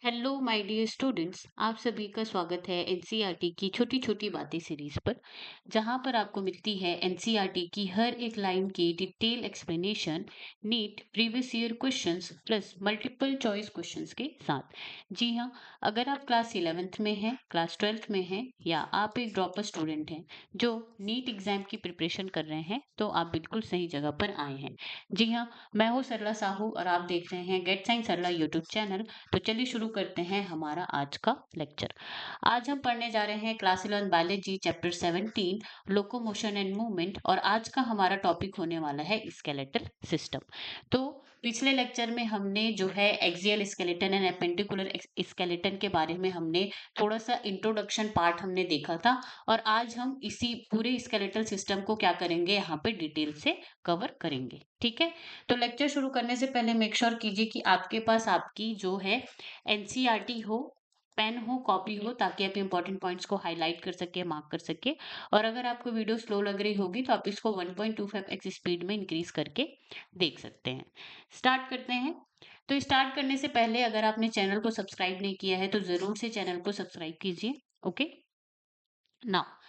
Hello my dear students, आप सभी का स्वागत है एनसीईआरटी की छोटी छोटी बातें सीरीज पर। जहां पर आपको मिलती है एनसीईआरटी की हर एक लाइन की detail explanation, NEET previous year questions plus multiple choice questions के साथ। जी हाँ, अगर आप क्लास 11th में हैं, क्लास 12th में हैं, या आप एक ड्रॉपर स्टूडेंट हैं जो नीट एग्जाम की प्रिपरेशन कर रहे हैं, तो आप बिल्कुल सही जगह पर आए हैं। जी हाँ, मैं हूँ सरला साहू और आप देख रहे हैं gate science Sarla YouTube channel. तो चलिए शुरू करते हैं हमारा आज का लेक्चर। आज हम पढ़ने जा रहे हैं class 11 biology chapter 17 locomotion and movement, और आज का हमारा टॉपिक होने वाला है स्केलेटल सिस्टम। तो पिछले लेक्चर में हमने जो है axial skeleton and appendicular skeleton के बारे में हमने थोड़ा सा इंट्रोडक्शन पार्ट हमने देखा था, और आज हम इसी पूरे स्केलेटल सिस्टम को क्या करेंगे, यहाँ पे डिटेल से कवर करेंगे। ठीक है, तो लेक्चर शुरू करने से पहले मेक श्योर कीजिए कि आपके पास आपकी जो है एनसीईआरटी हो, पेन हो, कॉपी हो, ताकि आप इंपॉर्टेंट पॉइंट्स को हाईलाइट कर सके, मार्क कर सके। और अगर आपको वीडियो स्लो लग रही होगी तो आप इसको 1.25x स्पीड में इंक्रीज करके देख सकते हैं। स्टार्ट करते हैं। तो स्टार्ट करने से पहले अगर आपने चैनल को सब्सक्राइब नहीं किया है तो जरूर से चैनल को सब्सक्राइब कीजिए। Okay, now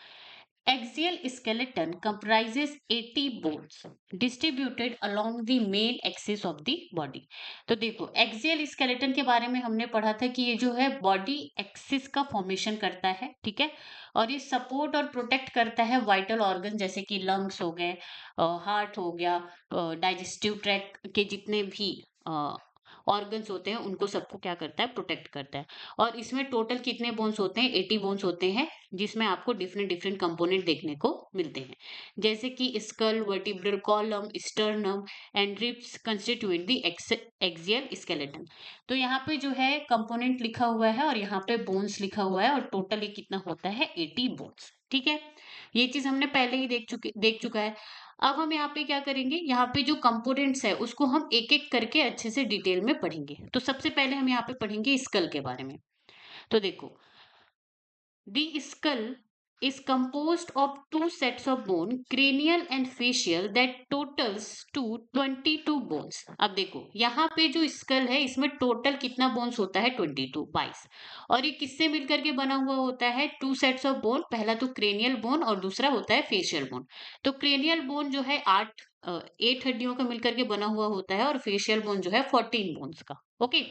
axial skeleton comprises 80 bones distributed along the main axis of the body। तो देखो, एक्सियल स्केलेटन के बारे में हमने पढ़ा था कि ये जो है बॉडी एक्सिस का फॉर्मेशन करता है, ठीक है। और ये सपोर्ट और प्रोटेक्ट करता है वाइटल ऑर्गन, जैसे कि लंग्स हो गए, हार्ट हो गया, डाइजेस्टिव ट्रैक्ट के जितने भी ऑर्गन्स होते हैं उनको सबको क्या करता है, प्रोटेक्ट करता है। और इसमें टोटल कितने बोन्स होते हैं, 80 बोन्स होते हैं, जिसमें आपको डिफरेंट डिफरेंट कंपोनेंट देखने को मिलते हैं, जैसे कि skull, vertebral column, sternum and ribs constitute the axial skeleton. तो यहाँ पे जो है कंपोनेंट लिखा हुआ है और यहाँ पे बोन्स लिखा हुआ है, और टोटल ये कितना होता है, 80 बोन्स। ठीक है, ये चीज हमने पहले ही देख चुका है। अब हम यहाँ पे क्या करेंगे, यहाँ पे जो कंपोनेंट्स है उसको हम एक एक करके अच्छे से डिटेल में पढ़ेंगे। तो सबसे पहले हम यहाँ पे पढ़ेंगे स्कल के बारे में। तो देखो, the skull is composed of two sets of bone, cranial and facial, that totals to 22 bones। अब देखो यहाँ पे जो स्कल है इसमें टोटल कितना बोन्स होता है, 22, 22। और ये किससे मिलकर के बना हुआ होता है, टू सेट्स ऑफ बोन। पहला तो क्रेनियल बोन और दूसरा होता है फेशियल बोन। तो क्रेनियल बोन जो है 8 हड्डियों का मिलकर के बना हुआ होता है, और फेशियल बोन जो है 14 बोन्स का। Okay,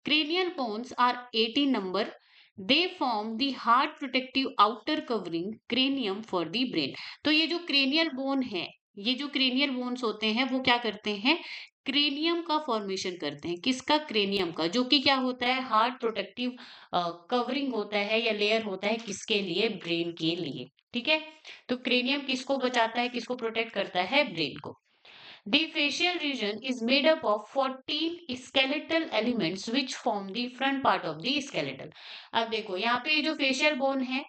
cranial bones are 80 number। They form the hard protective outer covering cranium for the brain। तो ये जो क्रेनियल बोन है, ये जो क्रेनियल बोन्स होते हैं वो क्या करते हैं, क्रेनियम का फॉर्मेशन करते हैं। किसका, क्रेनियम का, जो कि क्या होता है, हार्ड प्रोटेक्टिव कवरिंग होता है या लेयर होता है, किसके लिए, ब्रेन के लिए। ठीक है, तो क्रेनियम किसको बचाता है, किसको प्रोटेक्ट करता है, ब्रेन को। The facial region is made up of 14 skeletal elements which form the front part of the skeletal। अब देखो यहाँ पे ये जो फेशियल बोन है,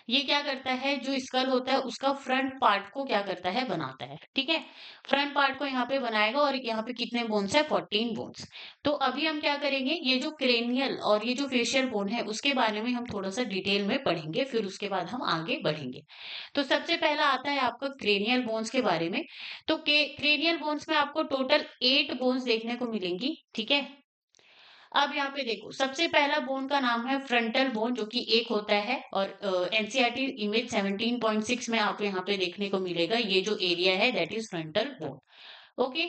ये क्या करता है, जो स्कल होता है उसका फ्रंट पार्ट को क्या करता है, बनाता है। ठीक है, फ्रंट पार्ट को यहाँ पे बनाएगा, और यहाँ पे कितने बोन्स है, 14 बोन्स। तो अभी हम क्या करेंगे, ये जो क्रेनियल और ये जो फेशियल बोन है उसके बारे में हम थोड़ा सा डिटेल में पढ़ेंगे, फिर उसके बाद हम आगे बढ़ेंगे। तो सबसे पहला आता है आपका क्रेनियल बोन्स के बारे में। तो क्रेनियल बोन्स में आपको टोटल 8 बोन्स देखने को मिलेंगी। ठीक है, अब यहाँ पे देखो, सबसे पहला बोन का नाम है फ्रंटल बोन, जो कि एक होता है, और एनसीईआरटी इमेज 17.6 में आपको यहाँ पे देखने को मिलेगा, ये जो एरिया है that is frontal bone. Okay,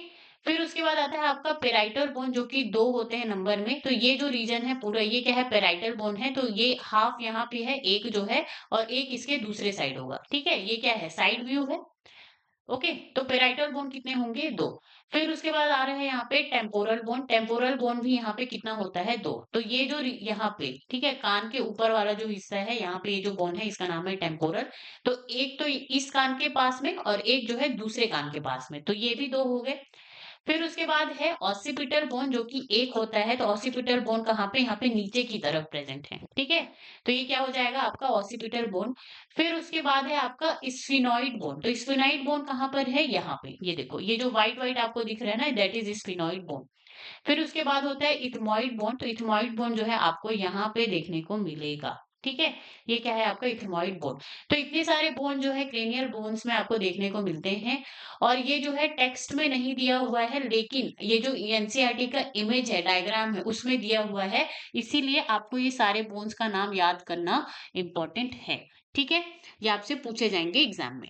फिर उसके बाद आता है आपका पेराइटल बोन, जो कि 2 होते हैं नंबर में। तो ये जो रीजन है पूरा, ये क्या है, पेराइटल बोन है। तो ये हाफ यहाँ पे है, एक जो है, और एक इसके दूसरे साइड होगा। ठीक है, ये क्या है, साइड व्यू है। ओके, तो पेराइटल बोन कितने होंगे, 2। फिर उसके बाद आ रहे हैं यहाँ पे टेम्पोरल बोन। टेम्पोरल बोन भी यहाँ पे कितना होता है, 2। तो ये जो यहाँ पे, ठीक है, कान के ऊपर वाला जो हिस्सा है, यहाँ पे ये जो बोन है इसका नाम है टेम्पोरल। तो एक तो इस कान के पास में, और एक जो है दूसरे कान के पास में, तो ये भी 2 हो गए। फिर उसके बाद है ऑसिपिटल बोन, जो कि एक होता है। तो ऑसिपिटल बोन कहाँ पे, यहाँ पे नीचे की तरफ प्रेजेंट है। ठीक है, तो ये क्या हो जाएगा आपका ऑसिपिटल बोन। फिर उसके बाद है आपका स्फिनॉइड बोन। तो स्फिनॉइड बोन कहाँ पर है, यहाँ पे, ये देखो, ये जो व्हाइट व्हाइट आपको दिख रहा है ना, दैट इज स्फिनॉइड बोन। फिर उसके बाद होता है इथमॉइड बोन। तो इथमॉइड बोन जो है आपको यहाँ पे देखने को मिलेगा। ठीक है, ये क्या है आपका इथेमॉइड बोन। तो इतने सारे बोन जो है क्रेनियल बोन्स में आपको देखने को मिलते हैं, और ये जो है टेक्स्ट में नहीं दिया हुआ है, लेकिन ये जो एनसीईआरटी का इमेज है, डायग्राम है, उसमें दिया हुआ है। इसीलिए आपको ये सारे बोन्स का नाम याद करना इम्पोर्टेंट है। ठीक है, ये आपसे पूछे जाएंगे एग्जाम में।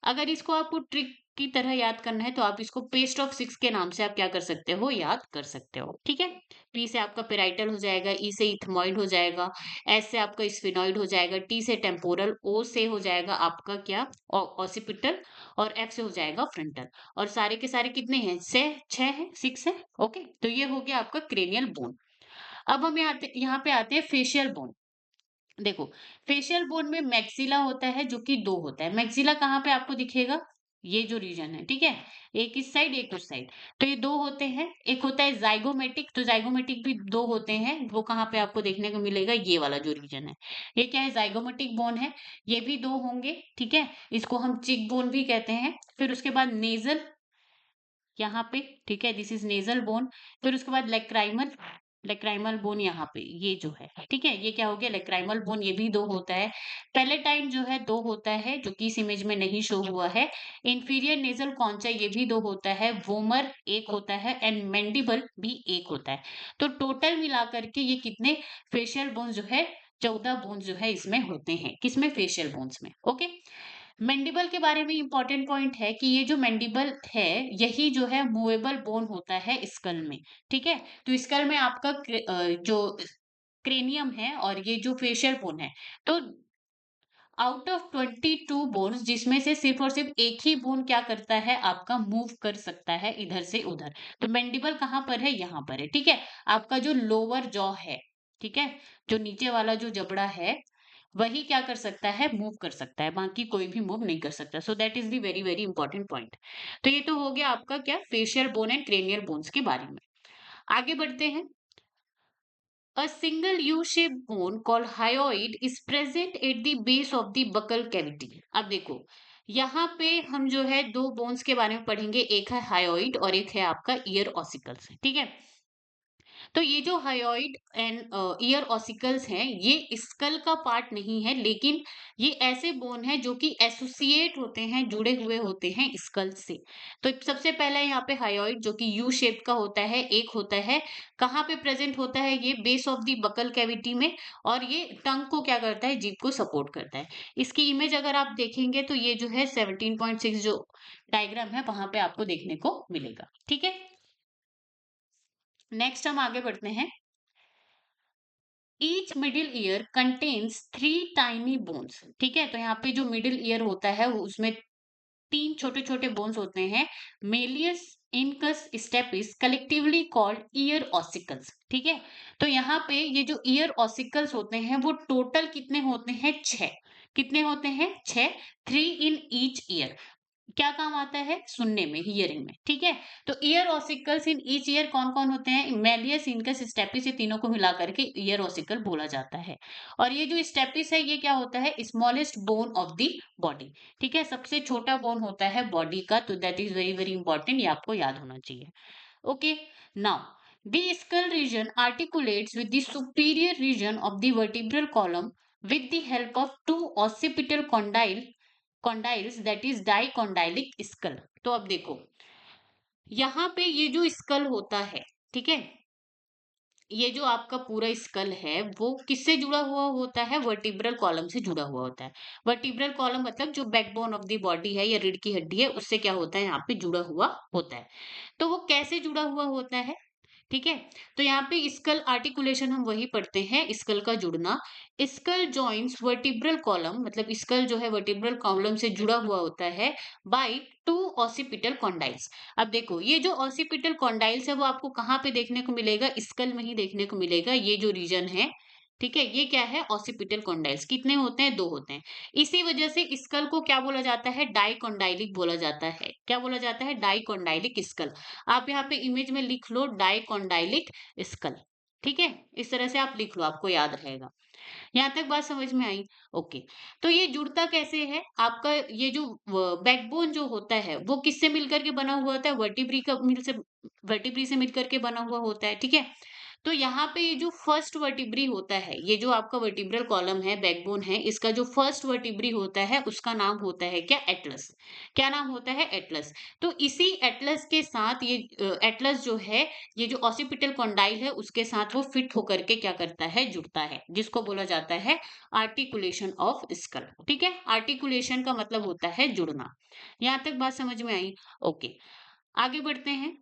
अगर इसको आपको ट्रिक की तरह याद करना है तो आप इसको पेस्ट ऑफ सिक्स के नाम से आप क्या कर सकते हो, याद कर सकते हो। ठीक है, पी से आपका पेराइटल हो जाएगा, ई से इथमॉइड हो जाएगा, एस से आपका स्फिनॉइड हो जाएगा, टी से टेम्पोरल, ओ से हो जाएगा आपका क्या, ऑसिपिटल, और एफ से हो जाएगा फ्रंटल। और सारे के सारे कितने हैं, से छह है, सिक्स है। ओके, तो ये हो गया आपका क्रेनियल बोन। अब हम यहाँ पे आते हैं फेशियल बोन। देखो, फेशियल बोन में मैक्सिला होता है जो कि दो होता है। मैक्सिला कहाँ पे आपको दिखेगा, ये जो रीजन है, ठीक है, एक इस साइड एक उस साइड। तो ये दो होते हैं। एक होता है जाइगोमेटिक, तो जाइगोमेटिक भी दो होते हैं। वो कहाँ पे आपको देखने को मिलेगा, ये वाला जो रीजन है, ये क्या है, जाइगोमेटिक बोन है। ये भी दो होंगे, ठीक है, इसको हम चिक बोन भी कहते हैं। फिर उसके बाद नेजल यहाँ पे, ठीक है, दिस इज नेजल बोन। फिर उसके बाद लेक्राइमल, लेक्राइमल बोन यहाँ पे, ये जो है, ठीक है, ये क्या हो गया, लेक्राइमल बोन, ये भी दो होता है। पैलेटाइन जो है दो होता है, जो कि इस इमेज में नहीं शो हुआ है। इंफीरियर नेजल कॉन्चा, ये भी दो होता है। वोमर एक होता है, एंड मैंडिबल भी एक होता है। तो टोटल मिलाकर के ये कितने फेशियल बोन्स जो है, 14 बोन्स जो है इसमें होते हैं। किसमें, फेशियल बोन्स में। ओके, मैंडिबल के बारे में इंपॉर्टेंट पॉइंट है कि ये जो मैंडिबल है, यही जो है मूवेबल बोन होता है स्कल में। ठीक है, तो स्कल में आपका जो क्रेनियम है और ये जो फेशियल बोन है, तो आउट ऑफ 22 बोन्स, जिसमें से सिर्फ और सिर्फ एक ही बोन क्या करता है, आपका मूव कर सकता है इधर से उधर। तो मैंडिबल कहाँ पर है, यहाँ पर है। ठीक है, आपका जो लोअर जॉ है, ठीक है, जो नीचे वाला जो जबड़ा है, वही क्या कर सकता है, मूव कर सकता है, बाकी कोई भी मूव नहीं कर सकता। सो that is the very very important point. तो ये तो हो गया आपका क्या, facial bone and cranial bones के बारे में। आगे बढ़ते हैं। A single U-shaped bone called hyoid is present at the base of the buccal cavity. अब देखो, यहाँ पे हम जो है दो बोन्स के बारे में पढ़ेंगे, एक है हायोइड और एक है आपका ईयर ऑसिकल्स। ठीक है, तो ये जो हायोइड एंड ईयर ऑसिकल्स हैं, ये स्कल का पार्ट नहीं है, लेकिन ये ऐसे बोन हैं जो कि एसोसिएट होते हैं, जुड़े हुए होते हैं स्कल से। तो सबसे पहला यहाँ पे हायोइड जो कि यू शेप का होता है, एक होता है। कहाँ पे प्रेजेंट होता है, ये base of the buccal cavity में, और ये टंग को क्या करता है, जीभ को सपोर्ट करता है। इसकी इमेज अगर आप देखेंगे तो ये जो है 17.6 जो डायग्राम है, वहां पे आपको देखने को मिलेगा। ठीक है, नेक्स्ट हम आगे बढ़ते हैं। Each middle ear contains 3 tiny bones. ठीक है, तो यहाँ पे जो मिडिल ईयर होता है उसमें 3 छोटे छोटे बोन्स होते हैं। Malleus incus stapes collectively called ear ossicles. ठीक है, तो यहाँ पे ये जो ईयर ऑसिकल्स होते हैं वो टोटल कितने होते हैं, 6। कितने होते हैं, 6। 3 इन ईच ईयर। क्या काम आता है, सुनने में, हियरिंग में। ठीक है, तो ear ossicles in each year कौन कौन होते हैं, मेलियस इनकस स्टेपिस, ये तीनों को मिला करके ईयर ऑसिकल बोला जाता है। और ये जो स्टेपिस है, ये क्या होता है, smallest bone of the body. ठीक है, सबसे छोटा बोन होता है बॉडी का, तो that is very very important, ये आपको याद होना चाहिए। Okay, now the skull region articulates with the superior region of the vertebral column with the help of two occipital condyles, that is dicondylic skull। तो अब देखो, यहाँ पे ये जो स्कल होता है, ठीक है, ये जो आपका पूरा स्कल है वो किससे जुड़ा हुआ होता है, वर्टिब्रल कॉलम से जुड़ा हुआ होता है। वर्टिब्रल कॉलम मतलब जो बैकबोन ऑफ द बॉडी है या रीढ़ की हड्डी है, उससे क्या होता है, यहाँ पे जुड़ा हुआ होता है। तो वो कैसे जुड़ा हुआ होता है, ठीक है, तो यहाँ पे स्कल आर्टिकुलेशन हम वही पढ़ते हैं, स्कल का जुड़ना। स्कल जॉइंट्स वर्टिब्रल कॉलम, मतलब स्कल जो है वर्टिब्रल कॉलम से जुड़ा हुआ होता है बाय 2 ऑसिपिटल कॉन्डाइल्स। अब देखो, ये जो ऑसिपिटल कॉन्डाइल्स है वो आपको कहाँ पे देखने को मिलेगा, स्कल में ही देखने को मिलेगा, ये जो रीजन है। ठीक है, ये क्या है, ऑसिपिटल कॉन्डाइल्स। कितने होते हैं, 2 होते हैं। इसी वजह से स्कल को क्या बोला जाता है, डाइकोंडाइलिक बोला जाता है। क्या बोला जाता है, डाइकोंडाइलिक स्कल। आप यहाँ पे इमेज में लिख लो डाइकोंडाइलिक स्कल। ठीक है, इस तरह से आप लिख लो, आपको याद रहेगा। यहाँ तक बात समझ में आई। ओके, तो ये जुड़ता कैसे है, आपका ये जो बैकबोन जो होता है वो किससे मिलकर के बना हुआ होता है, वर्टिब्री से मिलकर के बना हुआ होता है। ठीक है, तो यहाँ पे ये जो फर्स्ट वर्टिब्री होता है, ये जो आपका वर्टिब्रल कॉलम है, बैकबोन है, इसका जो फर्स्ट वर्टिब्री होता है उसका नाम होता है क्या? एटलस। क्या नाम होता है? एटलस। तो इसी एटलस के साथ ये एटलस जो है, ये जो ऑसिपिटल कॉन्डाइल है उसके साथ वो फिट होकर के क्या करता है? जुड़ता है, जिसको बोला जाता है आर्टिकुलेशन ऑफ स्कल। ठीक है, आर्टिकुलेशन का मतलब होता है जुड़ना। यहाँ तक बात समझ में आई? ओके, आगे बढ़ते हैं।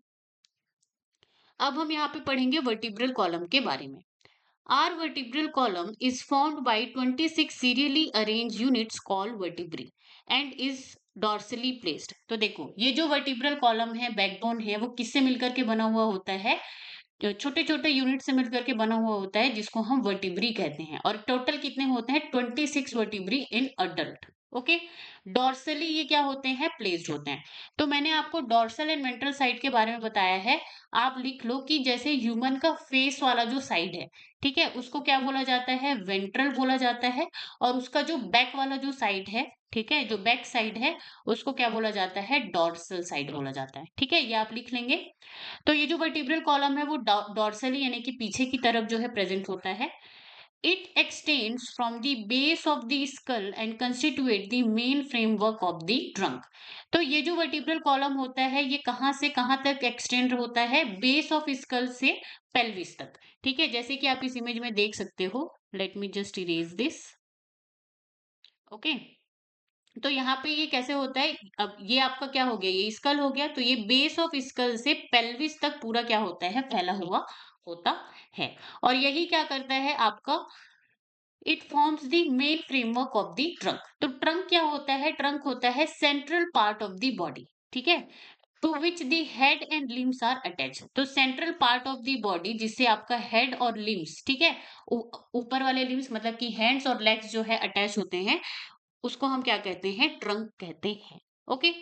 अब हम यहाँ पे पढ़ेंगे वर्टिब्रल कॉलम के बारे में। Our vertebral column is formed by 26 serially arranged units called vertebrae and is dorsally placed। तो देखो, ये जो वर्टिब्रल कॉलम है, बैकबोन है, वो किससे मिलकर के बना हुआ होता है? छोटे छोटे यूनिट से मिलकर के बना हुआ होता है, जिसको हम वर्टिब्री कहते हैं। और टोटल कितने होते हैं? 26 vertebrae in adult. Okay, dorsally ये क्या होते हैं? प्लेस्ड होते हैं। तो मैंने आपको डॉर्सल एंड वेंट्रल साइड के बारे में बताया है। आप लिख लो कि जैसे ह्यूमन का फेस वाला जो साइड है, ठीक है, उसको क्या बोला जाता है? वेंट्रल बोला जाता है। और उसका जो बैक वाला जो साइड है, ठीक है, जो बैक साइड है, उसको क्या बोला जाता है? डॉर्सल साइड बोला जाता है। ठीक है, ये आप लिख लेंगे। तो ये जो वर्टिब्रल कॉलम है वो डॉर्सली यानी कि पीछे की तरफ जो है प्रेजेंट होता है। It extends from the base of the skull and constitute the main framework of the trunk. तो ये जो वर्टिब्रल कॉलम होता है, ये कहाँ से कहाँ तक एक्सटेंड होता है? बेस ऑफ स्कल से पेल्विस तक। ठीक है, जैसे कि आप इस इमेज में देख सकते हो। Let me just erase this. Okay, तो यहाँ पे ये कैसे होता है? अब ये आपका क्या हो गया? ये स्कल हो गया, तो ये बेस ऑफ स्कल से पेल्विस तक पूरा क्या होता है? फैला हुआ होता है। और यही क्या करता है आपका? It forms the main framework of the trunk. तो ट्रंक क्या होता है? ट्रंक होता है central part of the body. ठीक है, to which the head and limbs are attach. तो central part of the body, जिससे आपका हेड और लिम्स, ठीक है, ऊपर वाले लिम्स मतलब कि हैंड्स और लेग्स जो है अटैच होते हैं, उसको हम क्या कहते हैं? ट्रंक कहते हैं। Okay,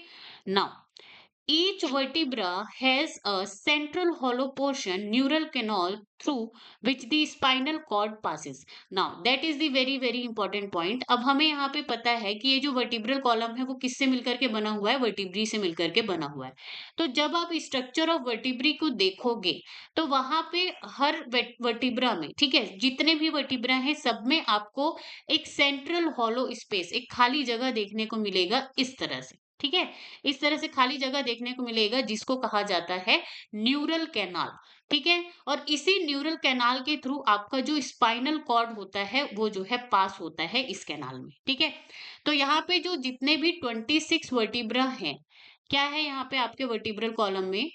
now each vertebra has a central hollow portion, neural canal, through which the spinal cord passes। Now that is the very very important point। अब हमें यहाँ पे पता है कि ये जो वर्टिब्रल कॉलम है वो किससे मिलकर के बना हुआ है? वर्टिब्री से मिलकर के बना हुआ है। तो जब आप स्ट्रक्चर ऑफ वर्टिब्री को देखोगे, तो वहां पे हर वर्टिब्रा में, ठीक है, जितने भी वर्टिब्रा हैं सब में आपको एक सेंट्रल हॉलो स्पेस, एक खाली जगह देखने को मिलेगा इस तरह से। ठीक है, इस तरह से खाली जगह देखने को मिलेगा, जिसको कहा जाता है न्यूरल कैनाल। ठीक है, और इसी न्यूरल कैनाल के थ्रू आपका जो स्पाइनल कॉर्ड होता है वो जो है पास होता है इस कैनाल में। ठीक है, तो यहाँ पे जो जितने भी 26 वर्टिब्रा हैं, क्या है यहाँ पे आपके वर्टिब्रल कॉलम में?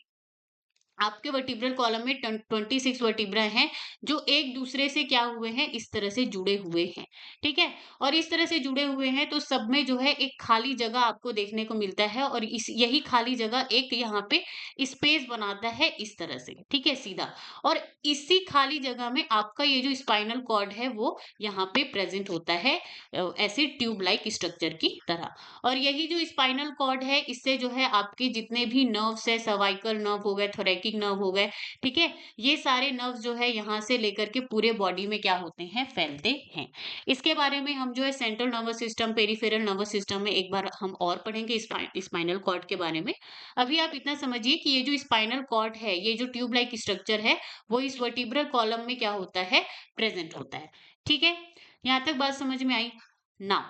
आपके वर्टिब्रल कॉलम में 26 वर्टिब्रा हैं, जो एक दूसरे से क्या हुए हैं? इस तरह से जुड़े हुए हैं। ठीक है, और इस तरह से जुड़े हुए हैं तो सब में जो है एक खाली जगह आपको देखने को मिलता है, और इस यही खाली जगह एक यहाँ पे स्पेस बनाता है इस तरह से। ठीक है, सीधा। और इसी खाली जगह में आपका ये जो स्पाइनल कॉर्ड है वो यहाँ पे प्रेजेंट होता है, ऐसे ट्यूब लाइक स्ट्रक्चर की तरह। और यही जो स्पाइनल कॉर्ड है, इससे जो है आपके जितने भी नर्व्स है, सर्वाइकल नर्व हो गए, थोरैकिक नर्व हो गए, ठीक है, ये सारे नर्व्स जो है यहाँ से लेकर के पूरे बॉडी में क्या होते हैं? फैलते हैं। इसके बारे में हम जो है central nervous system, peripheral nervous system में एक बार हम और पढ़ेंगे स्पाइनल कॉर्ड के बारे में। अभी आप इतना समझिए कि ये जो स्पाइनल कॉर्ड है, ये जो ट्यूब लाइक स्ट्रक्चर है, वो इस वर्टिब्रल कॉलम में क्या होता है? प्रेजेंट होता है। ठीक है, यहाँ तक बात समझ में आई? Now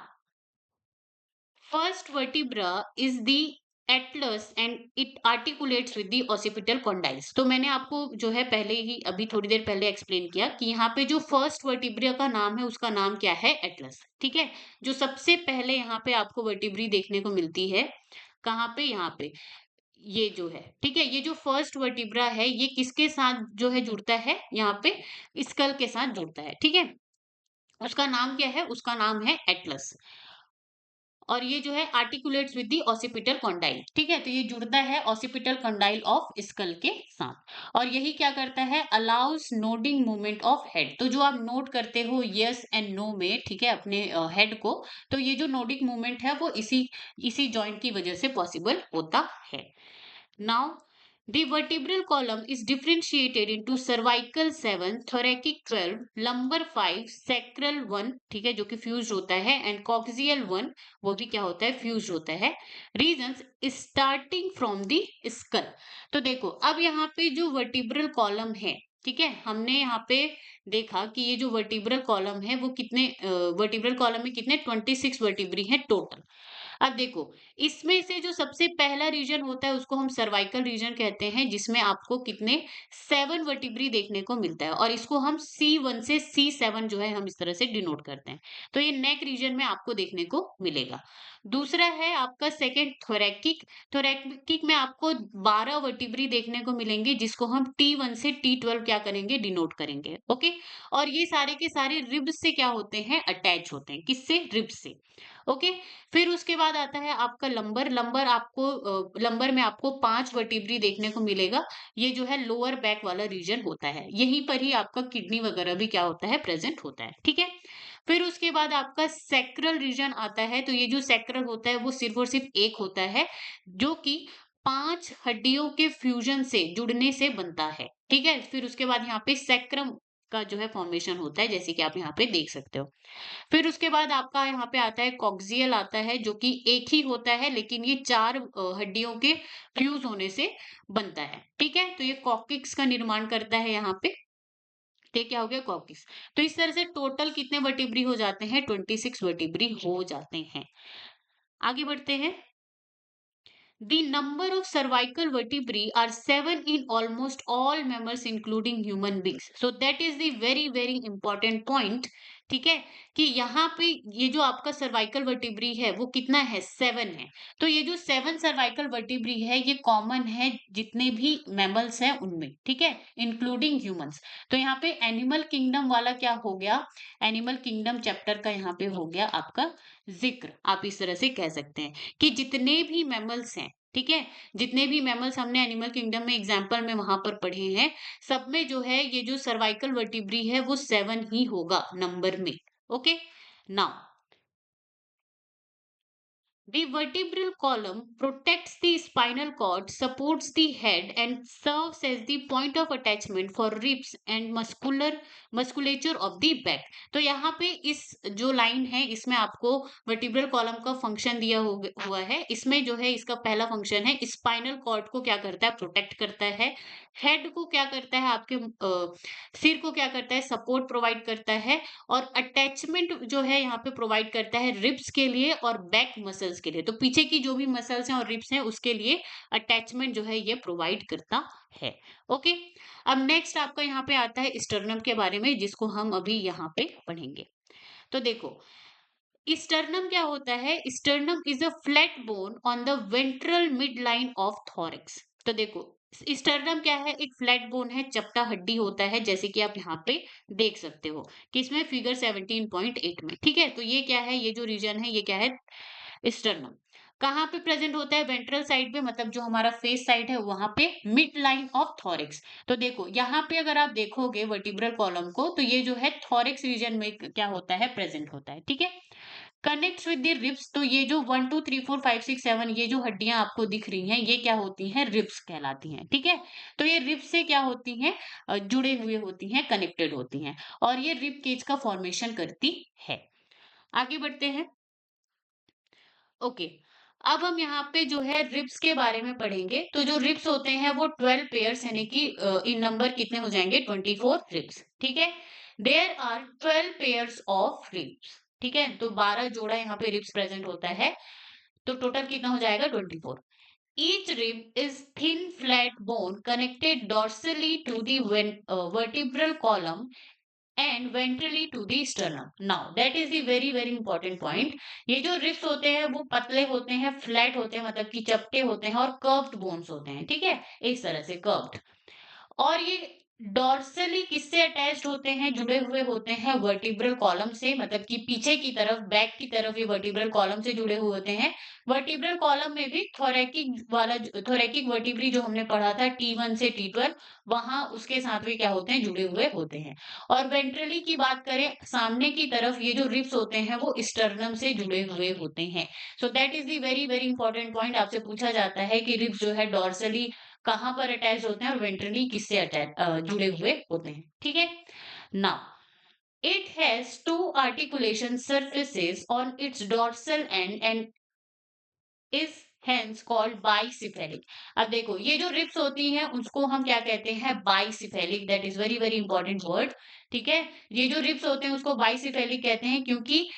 first vertebra is the atlas and it articulates with the occipital condyles। तो मैंने आपको जो है पहले ही अभी थोड़ी देर पहले एक्सप्लेन किया कि यहाँ पे जो फर्स्ट वर्टिब्रा का नाम है उसका नाम क्या है? एटलस। ठीक है, जो सबसे पहले यहाँ पे आपको वर्टिब्री देखने को मिलती है, कहाँ पे? यहाँ पे, ये जो है, ठीक है, ये जो फर्स्ट वर्टिब्रा है ये किसके साथ जो है जुड़ता है? यहाँ पे स्कल के साथ जुड़ता है। ठीक है, उसका नाम क्या है? उसका नाम है एटलस। और ये जो है articulates with the occipital condyle. ठीक है, तो ये जुड़ता है ऑसिपिटल कॉन्डाइल ऑफ स्कल के साथ। और यही क्या करता है? Allow us nodding movement of head. तो जो आप नोट करते हो यस एंड नो में, ठीक है, अपने हेड को, तो ये जो नोडिंग मूवमेंट है वो इसी इसी जॉइंट की वजह से पॉसिबल होता है। Now, the vertebral column is differentiated into cervical 7, thoracic 12, lumbar 5, sacral 1, ठीक है, जो कि फ्यूज होता है, एंड कॉक्सियल 1, वो भी क्या होता है? फ्यूज होता है। Reasons starting from the skull. तो देखो, अब यहाँ पे जो वर्टिब्रल कॉलम है, ठीक है, हमने यहाँ पे देखा कि ये जो वर्टिब्रल कॉलम है वो कितने वर्टिब्रल कॉलम में कितने 26 वर्टिब्री हैं टोटल। अब देखो, इसमें से जो सबसे पहला रीजन होता है उसको हम सर्वाइकल रीजन कहते हैं, जिसमें आपको कितने 7 वर्टिब्री देखने को मिलता है, और इसको हम C1 से C7 जो है हम इस तरह से डिनोट करते हैं। तो ये नेक रीजन में आपको देखने को मिलेगा। दूसरा है आपका सेकंड थोरैकिक। थोरैकिक में आपको 12 वर्टिब्री देखने को मिलेंगे, जिसको हम T1 से T12 क्या करेंगे, डिनोट करेंगे। ओके, और ये सारे के सारे रिब्स से क्या होते हैं, अटैच होते हैं। किससे, रिब्स से। ओके, फिर उसके बाद आता है आपका लंबर। लंबर में आपको 5 वर्टिब्री देखने को मिलेगा। ये जो है लोअर बैक वाला रीजन होता है, यहीं पर ही आपका किडनी वगैरह भी क्या होता है, प्रेजेंट होता है। ठीक है, फिर उसके बाद आपका सैक्रल रीजन आता है। तो ये जो सैक्रल होता है वो सिर्फ और सिर्फ एक होता है, जो कि 5 हड्डियों के फ्यूजन से जुड़ने से बनता है। ठीक है, फिर उसके बाद यहाँ पे सैक्रम का जो है फॉर्मेशन होता है, जैसे कि आप यहाँ पे देख सकते हो। फिर उसके बाद आपका यहाँ पे आता है कॉक्सियल आता है, जो कि एक ही होता है, लेकिन ये 4 हड्डियों के फ्यूज होने से बनता है। ठीक है, तो ये कॉकिक्स का निर्माण करता है यहाँ पे। ये क्या हो गया, कॉकिक्स। तो इस तरह से टोटल कितने वर्टिब्री हो जाते हैं, 26 वर्टिब्री हो जाते हैं। आगे बढ़ते हैं। The number of cervical vertebrae are 7 in almost all mammals including human beings. So that is the very very important point. ठीक है, कि यहाँ पे ये जो आपका सर्वाइकल वर्टिब्री है वो कितना है, 7 है। तो ये जो 7 सर्वाइकल वर्टिब्री है ये कॉमन है जितने भी मैमल्स हैं उनमें। ठीक है, इंक्लूडिंग ह्यूमंस। तो यहाँ पे एनिमल किंगडम वाला क्या हो गया, एनिमल किंगडम चैप्टर का यहाँ पे हो गया आपका जिक्र। आप इस तरह से कह सकते हैं कि जितने भी मैमल्स हैं, ठीक है, जितने भी मैमल्स हमने एनिमल किंगडम में एग्जाम्पल में वहां पर पढ़े हैं, सब में जो है ये जो सर्वाइकल वर्टिब्री है वो 7 ही होगा नंबर में। Okay, now the vertebral column protects the spinal cord, supports the head, and serves as the point of attachment for ribs and musculature of the back. तो यहाँ पे इस जो लाइन है इसमें आपको वर्टिब्रल कॉलम का फंक्शन दिया हुआ है। इसमें जो है इसका पहला फंक्शन है, स्पाइनल कॉर्ड को क्या करता है, प्रोटेक्ट करता है। हेड को क्या करता है, आपके सिर को क्या करता है, सपोर्ट प्रोवाइड करता है। और अटैचमेंट जो है यहाँ पे प्रोवाइड करता है रिब्स के लिए और बैक मसल्स के लिए। तो पीछे की जो भी मसल्स हैं और रिब्स हैं उसके लिए अटैचमेंट जो है ये प्रोवाइड करता है। ओके, अब नेक्स्ट आपका यहाँ पे आता है स्टर्नम के बारे में, जिसको हम अभी यहाँ पे पढ़ेंगे। तो देखो, स्टर्नम क्या होता है, sternum is a flat bone on the ventral mid line of thorax. तो देखो, स्टर्नम क्या है, एक फ्लैट बोन है, चपटा हड्डी होता है, जैसे कि आप यहाँ पे देख सकते हो कि इसमें फिगर 17.8 में। ठीक है, तो ये क्या है, ये जो रीजन है ये क्या है, स्टर्नम। कहाँ पे प्रेजेंट होता है, वेंट्रल साइड पे, मतलब जो हमारा फेस साइड है वहां पे, मिड लाइन ऑफ थोरैक्स। तो देखो यहाँ पे अगर आप देखोगे वर्टिब्रल कॉलम को, तो ये जो है थोरैक्स रीजन में क्या होता है, प्रेजेंट होता है। ठीक है, कनेक्ट्स विद द रिब्स। तो ये जो 1 2 3 4 5 6 7 ये जो हड्डियां आपको दिख रही हैं ये क्या होती हैं, रिब्स कहलाती हैं। ठीक है, तो ये रिब्स से क्या होती हैं, जुड़े हुए होती हैं, कनेक्टेड होती हैं, और ये रिब केज का फॉर्मेशन करती है। आगे बढ़ते हैं। ओके, अब हम यहाँ पे जो है रिब्स के बारे में पढ़ेंगे। तो जो रिब्स होते हैं वो 12 पेयर्स, यानी कि इन नंबर कितने हो जाएंगे, 24 रिब्स। ठीक है, there are 12 pairs of ribs. ठीक है, तो 12 जोड़ा यहाँ पे रिब्स प्रेजेंट होता है। तो टोटल कितना हो जाएगा, 24। Each rib is thin flat bone connected dorsally to the vertebral column and ventrally to the sternum. Now that is the very very important point. ये जो रिब्स होते हैं वो पतले होते हैं, फ्लैट होते हैं, मतलब कि चपटे होते हैं, और कर्व्ड बोन्स होते हैं। ठीक है, इस तरह से कर्व्ड। और ये डॉर्सली किससे अटैच्ड होते हैं, जुड़े हुए होते हैं वर्टिब्रल कॉलम से, मतलब कि पीछे की तरफ, बैक की तरफ ये वर्टिब्रल कॉलम से जुड़े हुए होते हैं। वर्टिब्रल कॉलम में भी थोरैकिक वर्टिब्री जो हमने पढ़ा था T1 से T12, वहां उसके साथ भी क्या होते हैं, जुड़े हुए होते हैं। और वेंट्रली की बात करें, सामने की तरफ ये जो रिब्स होते हैं वो स्टर्नम से जुड़े हुए होते हैं। सो that is the very very important point. आपसे पूछा जाता है कि रिब्स जो है डॉर्सली कहाँ पर अटैच होते हैं और वेंट्रली किससे अटैच जुड़े हुए होते हैं। ठीक है, now it has two articulation surfaces on its dorsal end and is hence called bicephalic. अब देखो ये जो रिब्स होती हैं उसको हम क्या कहते हैं, bicephalic. That is very very important word. ठीक है, ये जो रिब्स होते हैं उसको बाइसिफेलिक कहते हैं क्योंकि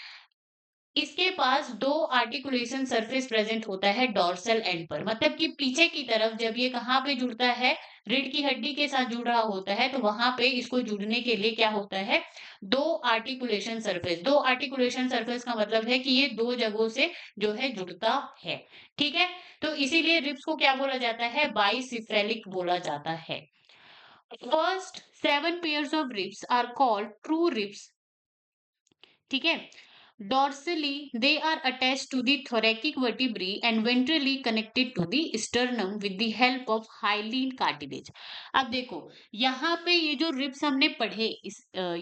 इसके पास दो आर्टिकुलेशन सरफेस प्रेजेंट होता है डोर्सल एंड पर, मतलब कि पीछे की तरफ जब ये कहाँ पे जुड़ता है, रीढ़ की हड्डी के साथ जुड़ रहा होता है, तो वहां पे इसको जुड़ने के लिए क्या होता है, दो आर्टिकुलेशन सरफेस। दो आर्टिकुलेशन सरफेस का मतलब है कि ये दो जगहों से जो है जुड़ता है। ठीक है, तो इसीलिए रिब्स को क्या बोला जाता है, बाइसिफेलिक बोला जाता है। First 7 pairs of ribs are called true ribs. ठीक है, dorsally they are attached to the thoracic vertebrae and ventrally connected to the sternum with the help of hyaline cartilage। अब देखो यहाँ पे ये जो रिब्स हमने पढ़े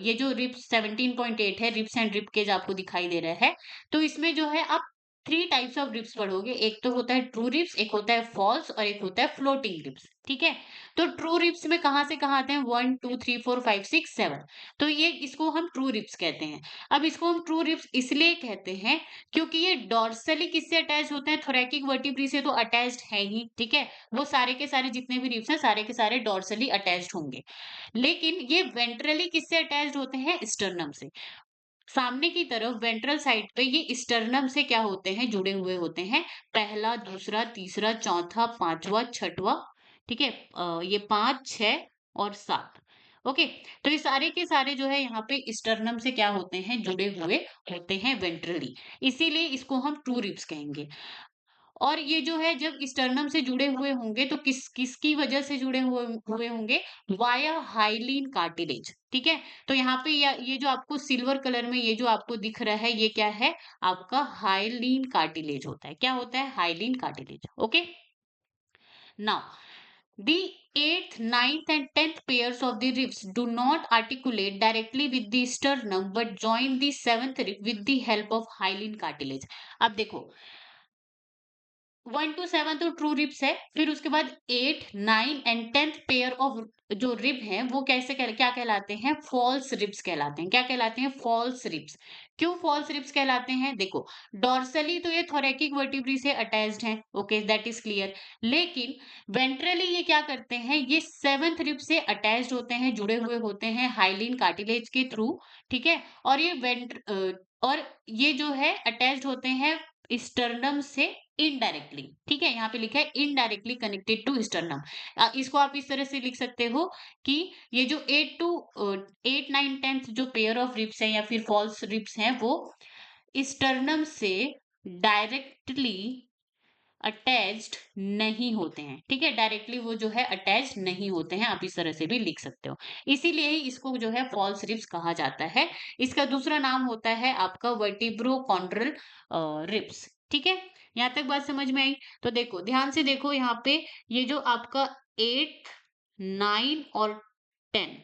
ये जो रिब्स 17.8 है, रिब्स एंड रिब केज आपको दिखाई दे रहा है, तो इसमें जो है आप 3 टाइप्स ऑफ रिब्स पढ़ोगे। एक तो होता है ट्रू रिब्स, एक होता है फॉल्स और एक होता है फ्लोटिंग रिब्स। ठीक है, तो ट्रू रिब्स में कहाँ से कहाँ आते हैं, 1 2 3 4 5 6 7, तो ये इसको हम ट्रू रिब्स कहते हैं। अब इसको हम ट्रू रिब्स इसलिए कहते हैं क्योंकि ये डॉर्सली किससे अटैच होते हैं, थोरैकिक वर्टिब्री से तो अटैच्ड है ही। ठीक है, वो सारे के सारे जितने भी रिब्स हैं सारे के सारे डॉर्सली अटैच्ड होंगे, लेकिन ये वेंट्रली किससे अटैच्ड होते हैं, स्टर्नम से। सामने की तरफ वेंट्रल साइड पे ये स्टर्नम से क्या होते हैं, जुड़े हुए होते हैं। पहला, दूसरा, तीसरा, चौथा, पांचवा, छठवा। ठीक है, ये 5 6 और 7। ओके, तो ये सारे के सारे जो है यहाँ पे स्टर्नम से क्या होते हैं, जुड़े हुए होते हैं वेंट्रली, इसीलिए इसको हम ट्रू रिब्स कहेंगे। और ये जो है जब स्टर्नम से जुड़े हुए होंगे तो किसकी वजह से जुड़े हुए हुए होंगे, वाया हाइलिन कार्टिलेज। ठीक है, तो यहाँ पे ये जो आपको सिल्वर कलर में ये जो आपको दिख रहा है ये क्या है, आपका हाइलिन कार्टिलेज होता है। क्या होता है, hyaline cartilage. Okay, now the 8th, 9th and 10th pairs of the ribs do not articulate directly with the sternum but join the 7th rib with the help of hyaline cartilage। अब देखो 1 to 7 तो true ribs है, फिर उसके बाद 8 9 and 10th pair of जो rib है वो क्या कहलाते हैं, फॉल्स रिब्स कहलाते हैं। क्या कहलाते हैं, फॉल्स रिब्स। क्यों फॉल्स रिब्स कहलाते हैं, देखो डॉर्सली तो ये थोरैकिक वर्टिब्री से अटैच्ड हैं, ओके दैट इज क्लियर, लेकिन वेंट्रली ये क्या करते हैं, ये 7th रिब से अटैच्ड होते हैं, जुड़े हुए होते हैं हाइलिन कार्टिलेज के थ्रू। ठीक है, और और ये जो है अटैच्ड होते हैं स्टर्नम से इनडायरेक्टली। ठीक है, यहाँ पे लिखा है इनडायरेक्टली कनेक्टेड टू स्टर्नम। इसको आप इस तरह से लिख सकते हो कि ये जो 8 9 10th जो पेयर ऑफ रिब्स हैं या फिर फॉल्स रिब्स हैं वो स्टर्नम से डायरेक्टली अटैच्ड नहीं होते हैं। ठीक है, डायरेक्टली वो जो है अटैच नहीं होते हैं, आप इस तरह से भी लिख सकते हो। इसीलिए ही इसको जो है फॉल्स रिब्स कहा जाता है। इसका दूसरा नाम होता है आपका वर्टिब्रोकॉन्ड्रल रिब्स। ठीक है, यहाँ तक बात समझ में आई। तो देखो ध्यान से देखो यहाँ पे ये जो आपका 8 9 और 10,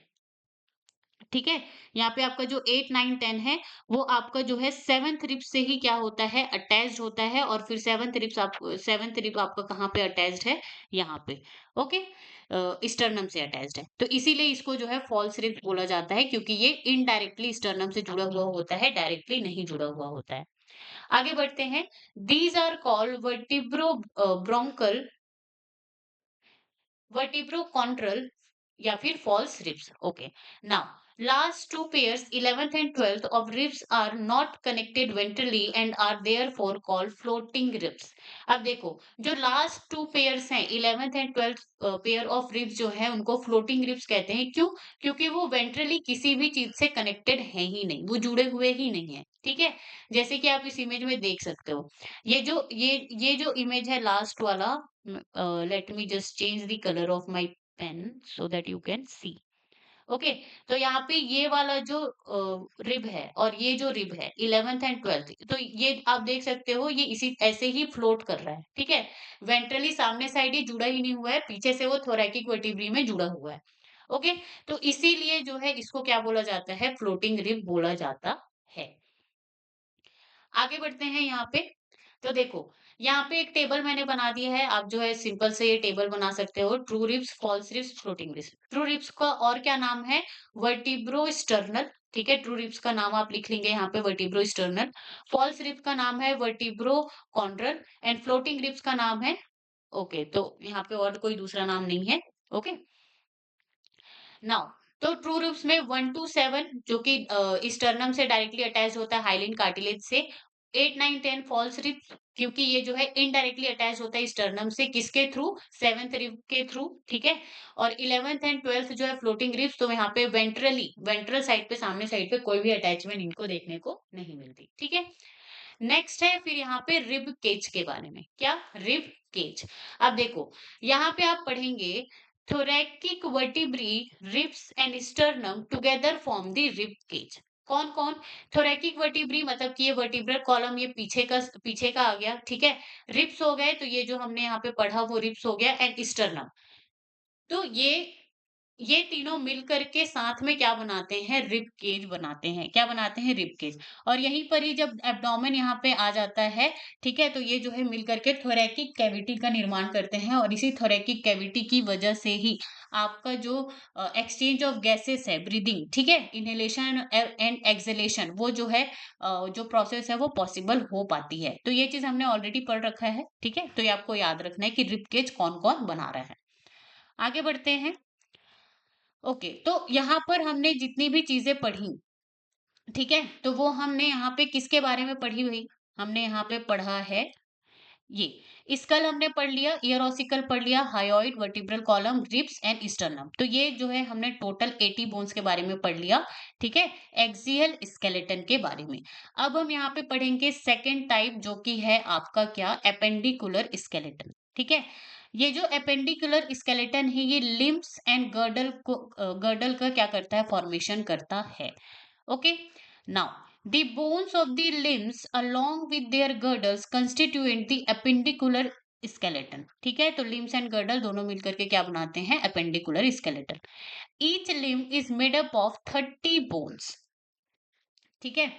ठीक है, यहाँ पे आपका जो 8 9 10 है वो आपका जो है 7th रिब से ही क्या होता है, अटैच्ड होता है, और फिर 7th रिब आपका कहाँ पे अटैच्ड है, यहाँ पे। ओके, स्टर्नम से अटैच्ड है, तो इसीलिए इसको जो है फॉल्स रिब बोला जाता है क्योंकि ये इनडायरेक्टली स्टर्नम से जुड़ा हुआ होता है, डायरेक्टली नहीं जुड़ा हुआ होता है। आगे बढ़ते हैं। These are called bronchial vertebrochondral या फिर false ribs. Okay, now last two pairs 11th and 12th of ribs are not connected ventrally and are therefore called floating ribs. अब देखो जो लास्ट टू पेयर्स हैं 11th and 12th pair of ribs जो है उनको floating ribs कहते हैं। क्यों, क्योंकि वो वेंट्रली किसी भी चीज से कनेक्टेड है ही नहीं, वो जुड़े हुए ही नहीं है। ठीक है, जैसे कि आप इस इमेज में देख सकते हो, ये जो इमेज है लास्ट वाला, let me just change the color of my pen so that you can see। Okay, तो यहाँ पे ये वाला जो रिब है और ये जो रिब है 11th एंड 12th, तो ये आप देख सकते हो ये इसी ऐसे ही फ्लोट कर रहा है। ठीक है, वेंट्रली सामने साइड ये जुड़ा ही नहीं हुआ है, पीछे से वो थोरैकिक वर्टिब्री में जुड़ा हुआ है। ओके, तो इसीलिए जो है इसको क्या बोला जाता है, फ्लोटिंग रिब बोला जाता है। आगे बढ़ते हैं यहाँ पे। तो देखो यहाँ पे एक टेबल मैंने बना दिया है, आप जो है सिंपल से ये टेबल बना सकते हो, true ribs, false ribs, floating ribs. True ribs का और क्या नाम है, वर्टिब्रोस्टर्नल ठीक है, ट्रू रिब्स का नाम आप लिख लेंगे यहाँ पे वर्टिब्रो स्टर्नल, फॉल्स रिब का नाम है vertebro chondral and floating ribs का नाम है ओके, तो यहाँ पे और कोई दूसरा नाम नहीं है। ओके, नाउ तो ट्रू रिब्स में 1 to 7 जो कि स्टर्नम से डायरेक्टली अटैच होता है हाइलिन कार्टिलेज से, 8 9 10 फॉल्स रिब्स क्योंकि ये जो है इनडायरेक्टली अटैच होता है स्टर्नम से किसके थ्रू, सेवेंथ रिब के थ्रू, ठीक है। और 11th एंड 12th जो है फ्लोटिंग रिब्स, तो यहाँ पे वेंट्रल साइड पे, सामने साइड पे कोई भी अटैचमेंट इनको देखने को नहीं मिलती, ठीक है। नेक्स्ट है फिर यहाँ पे रिब केज के बारे में, क्या, रिब केज। अब देखो यहाँ पे आप पढ़ेंगे thoracic vertebrae, ribs and sternum together form the rib cage। कौन कौन, thoracic vertebrae मतलब कि ये वर्टिब्रल कॉलम, ये पीछे का आ गया, ठीक है। रिब्स हो गए, तो ये जो हमने यहाँ पे पढ़ा वो रिब्स हो गया, एंड स्टर्नम, तो ये तीनों मिल करके साथ में क्या बनाते हैं, रिब केज बनाते हैं, क्या बनाते हैं, रिब केज। और यहीं पर ही जब एब्डोमेन यहाँ पे आ जाता है, ठीक है, तो ये जो है मिल करके थोरैकिक कैविटी का निर्माण करते हैं, और इसी थोरैकिक कैविटी की वजह से ही आपका जो एक्सचेंज ऑफ गैसेस है, ब्रीदिंग, ठीक है, इनहेलेशन एंड एक्सहेलेशन, वो जो है जो प्रोसेस है वो पॉसिबल हो पाती है। तो ये चीज हमने ऑलरेडी पढ़ रखा है, ठीक है, तो ये आपको याद रखना है कि रिब केज कौन कौन बना रहा है। आगे बढ़ते हैं। ओके, तो यहाँ पर हमने जितनी भी चीजें पढ़ी, ठीक है, तो वो हमने यहाँ पे किसके बारे में पढ़ी हुई, हमने यहाँ पे पढ़ा है ये स्कल हमने पढ़ लिया, ईयर ऑसिकल पढ़ लिया, hyoid, vertebral column, ribs and sternum, तो ये जो है हमने टोटल 80 बोन्स के बारे में पढ़ लिया, ठीक है, एक्सियल स्केलेटन के बारे में। अब हम यहाँ पे पढ़ेंगे सेकेंड टाइप जो कि है आपका क्या, एपेंडिकुलर स्केलेटन, ठीक है। ये जो एपेंडिकुलर स्केलेटन है ये लिम्स एंड गर्डल का क्या करता है, फॉर्मेशन करता है। Okay, now the bones of the limbs along with their girdles constitute the appendicular skeleton, ठीक है, तो limbs and girdle दोनों मिलकर के क्या बनाते हैं, appendicular skeleton। each limb is made up of 30 bones, ठीक है।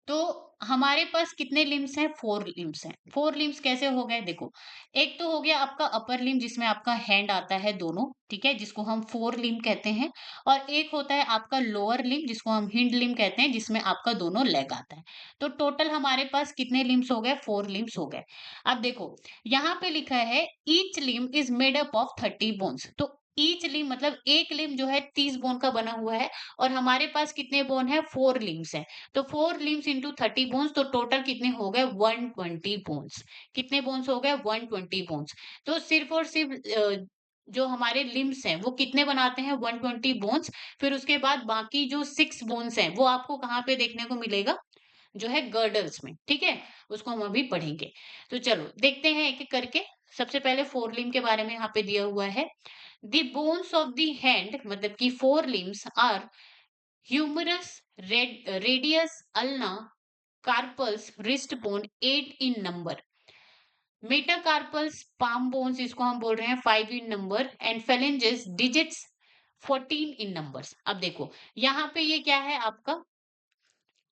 तो हमारे पास कितने लिम्स हैं, 4 लिम्स हैं। 4 लिम्स कैसे हो गए, देखो, एक तो हो गया आपका अपर लिम जिसमें आपका हैंड आता है दोनों, ठीक है, जिसको हम 4 लिम कहते हैं। और एक होता है आपका लोअर लिम जिसको हम हिंड लिम कहते हैं, जिसमें आपका दोनों लेग आता है। तो टोटल हमारे पास कितने लिम्स हो गए, 4 लिम्स हो गए। अब देखो यहाँ पे लिखा है each limb is made up of 30 bones, तो ईच लिम मतलब एक लिम जो है 30 बोन का बना हुआ है, और हमारे पास कितने बोन है, 4 लिम्स है। तो 4 लिम्स इंटू 30 बोन्स, तो टोटल कितने हो गए, 120 बोन्स। कितने बोन्स हो गए, 120 बोन्स। तो सिर्फ और सिर्फ जो हमारे लिम्स हैं वो कितने बनाते हैं, 120 बोन्स। फिर उसके बाद बाकी जो 6 बोन्स हैं वो आपको कहाँ पे देखने को मिलेगा, जो है गर्डल्स में, ठीक है, उसको हम अभी पढ़ेंगे। तो चलो देखते हैं एक एक करके। सबसे पहले 4 लिम्ब के बारे में यहाँ पे दिया हुआ है। The bones of the hand मतलब कि 4 limbs are humerus, radius, ulna, carpals, wrist bone 8 in number, metacarpals, palm bones इसको हम बोल रहे हैं 5 in number, and phalanges digits 14 in numbers. अब देखो यहाँ पे ये क्या है आपका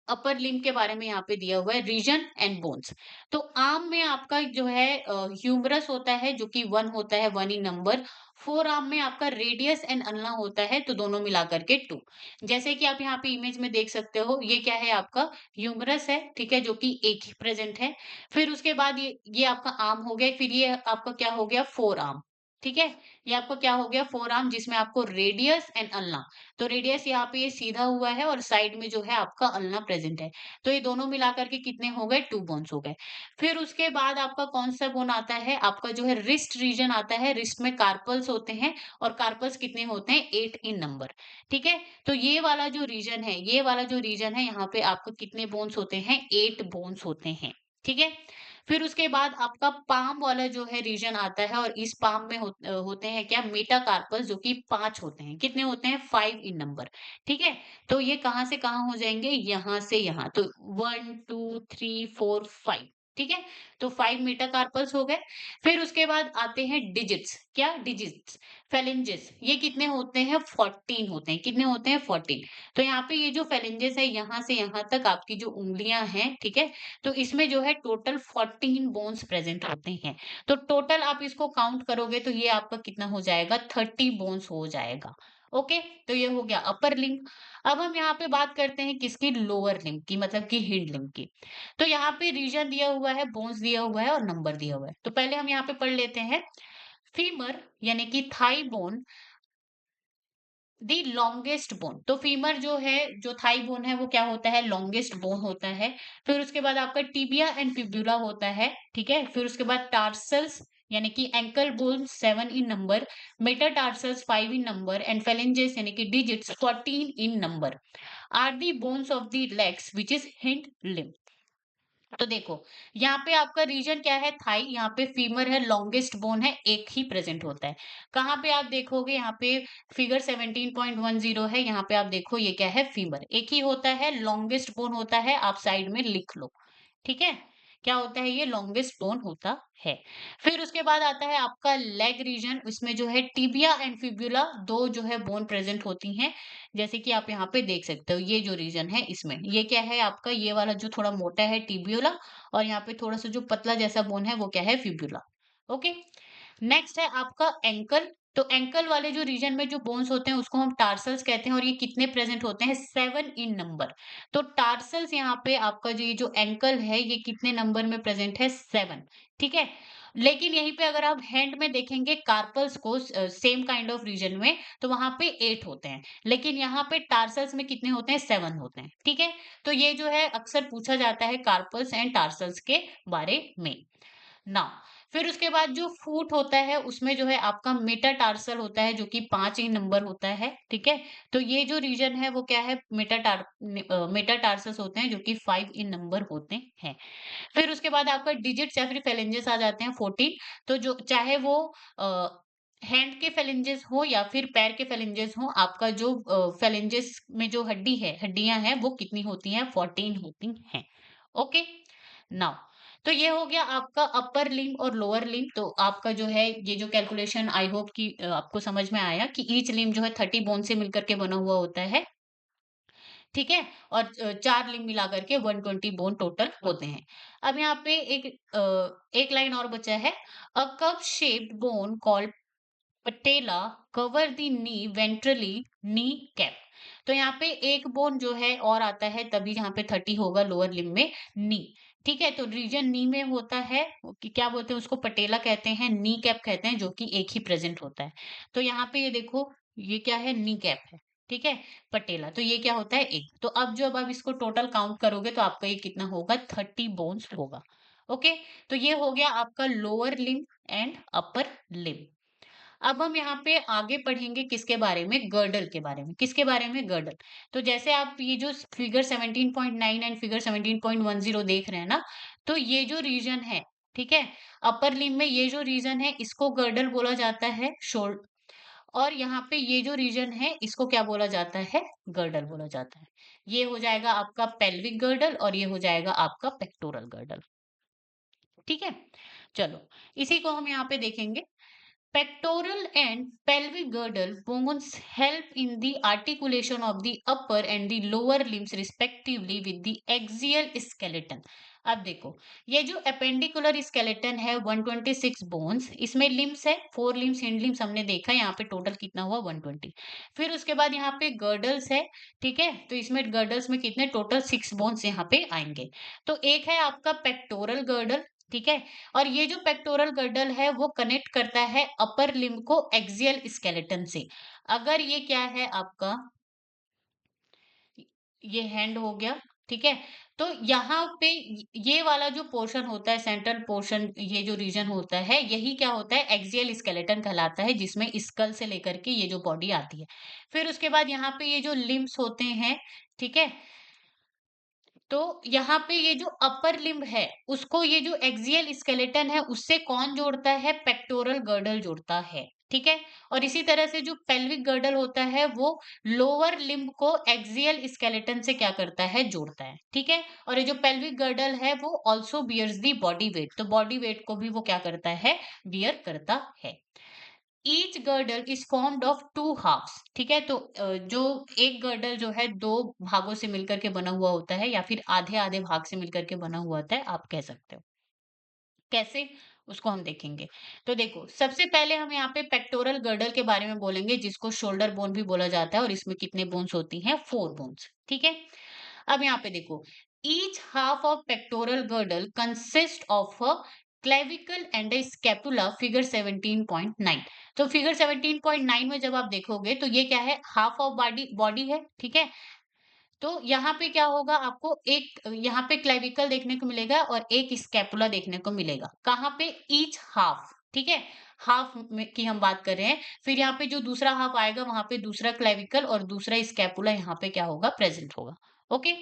अपर लिम्ब के बारे में यहाँ पे दिया हुआ है, रीजन एंड बोन्स। तो आर्म में आपका जो है ह्यूमरस होता है जो कि 1 होता है, 1 इन नंबर। फोर आर्म में आपका रेडियस एंड अल्ना होता है, तो दोनों मिलाकर के 2। जैसे कि आप यहाँ पे इमेज में देख सकते हो, ये क्या है आपका ह्यूमरस है, ठीक है, जो कि एक ही प्रेजेंट है। फिर उसके बाद ये आपका आर्म हो गया, फिर ये आपका क्या हो गया, फोर आर्म, ठीक है। ये आपका क्या हो गया, फोर आर्म, जिसमें आपको रेडियस एंड अल्ना, तो रेडियस यहाँ पे ये सीधा हुआ है और साइड में जो है आपका अल्ना प्रेजेंट है। तो ये दोनों मिलाकर के कितने हो गए, 2 बोन्स हो गए। फिर उसके बाद आपका कौन सा बोन आता है, आपका जो है रिस्ट रीजन आता है। रिस्ट में कार्पल्स होते हैं, और कार्पल्स कितने होते हैं, 8 इन नंबर, ठीक है। तो ये वाला जो रीजन है, ये वाला जो रीजन है, यहाँ पे आपको कितने बोन्स होते हैं, 8 बोन्स होते हैं, ठीक है। फिर उसके बाद आपका पाम वाला जो है रीजन आता है, और इस पाम में होते हैं क्या, मेटाकार्पस, जो कि 5 होते हैं, कितने होते हैं, 5 इन नंबर, ठीक है। तो ये कहाँ से कहाँ हो जाएंगे, यहाँ से यहाँ, तो 1 2 3 4 5, ठीक है। तो 5 मेटाकार्पल्स हो गए। फिर उसके बाद आते हैं डिजिट्स, क्या, डिजिट्स, फेलेंजेस, ये कितने होते हैं, 14 होते हैं, कितने होते हैं, 14। तो यहाँ पे ये जो फेलेंजेस है, यहाँ से यहाँ तक आपकी जो उंगलियां हैं, ठीक है, तो इसमें जो है टोटल 14 बोन्स प्रेजेंट होते हैं। तो टोटल आप इसको काउंट करोगे तो ये आपका कितना हो जाएगा, 30 बोन्स हो जाएगा। ओके, तो ये हो गया अपर लिम्ब। अब हम यहाँ पे बात करते हैं किसकी, लोअर लिम्ब की, मतलब कि हिंड लिम्ब की। तो यहाँ पे रीजन दिया हुआ है, बोन्स दिया हुआ है और नंबर दिया हुआ है। तो पहले हम यहाँ पे पढ़ लेते हैं। फीमर यानी कि थाई बोन, दी लॉन्गेस्ट बोन। तो फीमर जो है, जो थाई बोन है, वो क्या होता है, लॉन्गेस्ट बोन होता है। फिर उसके बाद आपका टिबिया एंड फिब्यूला होता है, ठीक है। फिर उसके बाद टार्सल्स यानी कि ankle bone 7 in number, metatarsals 5 in number and phalanges यानी कि digits 14 in number are the bones of the legs which is hind limb. तो देखो, यहाँ पे आपका रीजन क्या है, थाई। यहाँ पे फीमर है, लॉन्गेस्ट बोन है, एक ही प्रेजेंट होता है। कहाँ पे आप देखोगे, यहाँ पे फिगर 17.10 है, यहाँ पे आप देखो ये क्या है, फीमर एक ही होता है, लॉन्गेस्ट बोन होता है, आप साइड में लिख लो, ठीक है। क्या होता है, ये लॉन्गेस्ट बोन होता है। फिर उसके बाद आता है आपका लेग रीजन, उसमें जो है टिबिया एंड फिब्यूला, दो जो है बोन प्रेजेंट होती हैं। जैसे कि आप यहाँ पे देख सकते हो, ये जो रीजन है इसमें ये क्या है आपका, ये वाला जो थोड़ा मोटा है टिबियोला, और यहाँ पे थोड़ा सा जो पतला जैसा बोन है वो क्या है, फिब्यूला। ओके। नेक्स्ट है आपका एंकल। तो एंकल वाले जो रीजन में जो बोन्स होते हैं उसको हम टार्सल्स कहते हैं, और ये कितने प्रेजेंट होते हैं, 7 इन नंबर। तो टार्सल्स यहाँ पे आपका जो ये जो एंकल है ये कितने नंबर में प्रेजेंट है, 7, ठीक है। लेकिन यहीं पे अगर आप हैंड में देखेंगे कार्पल्स को, सेम काइंड ऑफ रीजन में, तो वहां पे 8 होते हैं, लेकिन यहाँ पे टार्सल्स में कितने होते हैं, 7 होते हैं, ठीक है। तो ये जो है अक्सर पूछा जाता है कार्पल्स एंड टार्सल्स के बारे में ना। फिर उसके बाद जो फूट होता है उसमें जो है आपका मेटाटार्सल होता है, जो कि 5 ही नंबर होता है, ठीक है। तो ये जो रीजन है वो क्या है, मेटाटार्सस होते हैं, जो कि 5 इन नंबर होते हैं। फिर उसके बाद आपका डिजिट्स या फिर फेलेंजेस आ जाते हैं 14। तो जो चाहे वो हैंड के फेलेंजेस हो या फिर पैर के फेलेंजेस हो, आपका जो फेलेंजेस में जो हड्डियां हैं वो कितनी होती हैं, 14 होती हैं। ओके। नाउ, तो ये हो गया आपका अपर लिम्ब और लोअर लिम्ब। तो आपका जो है ये जो कैलकुलेशन, आई होप कि आपको समझ में आया कि ईच लिम्ब जो है 30 बोन से मिलकर के बना हुआ होता है, ठीक है। और 4 लिंब मिलाकर के 120 बोन टोटल होते हैं। अब यहाँ पे एक लाइन और बचा है। A cup shaped bone called patella cover the knee ventrally, knee cap. तो यहाँ पे एक बोन जो है और आता है, तभी यहाँ पे 30 होगा लोअर लिम्ब में, नी, ठीक है। तो रीजन नी में होता है, कि क्या बोलते हैं उसको, पटेला कहते हैं, नी कैप कहते हैं, जो कि एक ही प्रेजेंट होता है। तो यहाँ पे ये देखो, ये क्या है, नी कैप है, ठीक है, पटेला। तो ये क्या होता है, एक। तो अब जब आप इसको टोटल काउंट करोगे तो आपका ये कितना होगा, 30 बोन्स होगा। ओके। तो ये हो गया आपका lower limb and upper limb. अब हम यहाँ पे आगे पढ़ेंगे किसके बारे में, गर्डल के बारे में। किसके बारे में, गर्डल। तो जैसे आप ये जो फिगर 17.9 एंड फिगर 17.10 देख रहे हैं ना, तो ये जो रीजन है, ठीक है, अपर लिम्ब में ये जो रीजन है इसको गर्डल बोला जाता है, शोल्डर। और यहाँ पे ये जो रीजन है इसको क्या बोला जाता है, गर्डल बोला जाता है। ये हो जाएगा आपका पेल्विक गर्डल और ये हो जाएगा आपका पेक्टोरल गर्डल, ठीक है। चलो, इसी को हम यहाँ पे देखेंगे। Pectoral and pelvic girdle bones help in the articulation of the upper and the lower limbs respectively with the axial skeleton. अब देखो, ये जो अपेंडिकुलर स्केलेटन है 126 बोन्स, इसमें लिम्स है 4 लिम्स, हिंड लिम्स हमने देखा, यहाँ पे टोटल कितना हुआ 120। फिर उसके बाद यहाँ पे गर्डल्स है, ठीक है। तो इसमें गर्डल्स में कितने, टोटल 6 बोन्स यहाँ पे आएंगे। तो एक है आपका पेक्टोरल गर्डल, ठीक है। और ये जो पेक्टोरल गर्डल है वो कनेक्ट करता है अपर लिम्ब को एक्सियल स्केलेटन से। अगर ये क्या है आपका, ये हैंड हो गया, ठीक है। तो यहाँ पे ये वाला जो पोर्शन होता है, सेंट्रल पोर्शन, ये जो रीजन होता है, यही क्या होता है, एक्सियल स्केलेटन कहलाता है, जिसमें स्कल से लेकर के ये जो बॉडी आती है। फिर उसके बाद यहाँ पे ये जो लिम्स होते हैं, ठीक है। तो यहाँ पे ये जो अपर लिम्ब है उसको ये जो एक्सियल स्केलेटन है उससे कौन जोड़ता है, पेक्टोरल गर्डल जोड़ता है, ठीक है। और इसी तरह से जो पेल्विक गर्डल होता है वो लोअर लिम्ब को एक्सियल स्केलेटन से क्या करता है, जोड़ता है, ठीक है। और ये जो पेल्विक गर्डल है वो also bears the body weight, तो बॉडी वेट को भी वो क्या करता है, बियर करता है। Each girdle is formed of two halves, ठीक है। तो जो एक गर्डल जो है दो भागों से मिलकर के बना हुआ होता है, या फिर आधे आधे भाग से मिलकर के बना हुआ होता है, आप कह सकते हो। कैसे, उसको हम देखेंगे। तो देखो, सबसे पहले हम यहाँ पे पेक्टोरल गर्डल के बारे में बोलेंगे, जिसको शोल्डर बोन भी बोला जाता है, और इसमें कितने बोन्स होती हैं? 4 बोन्स, ठीक है। अब यहाँ पे देखो, each half of pectoral girdle consist of a clavicle and a scapula, figure 17.9। तो फिगर 17.9 में जब आप देखोगे तो ये क्या है? हाफ ऑफ बॉडी बॉडी है, ठीक है। तो यहाँ पे क्या होगा? आपको एक यहाँ पे क्लेविकल देखने को मिलेगा और एक स्कैपुला देखने को मिलेगा। कहाँ पे? ईच हाफ, ठीक है। हाफ में की हम बात कर रहे हैं। फिर यहाँ पे जो दूसरा हाफ आएगा वहां पे दूसरा क्लेविकल और दूसरा स्कैपुला यहाँ पे क्या होगा? प्रेजेंट होगा। ओके।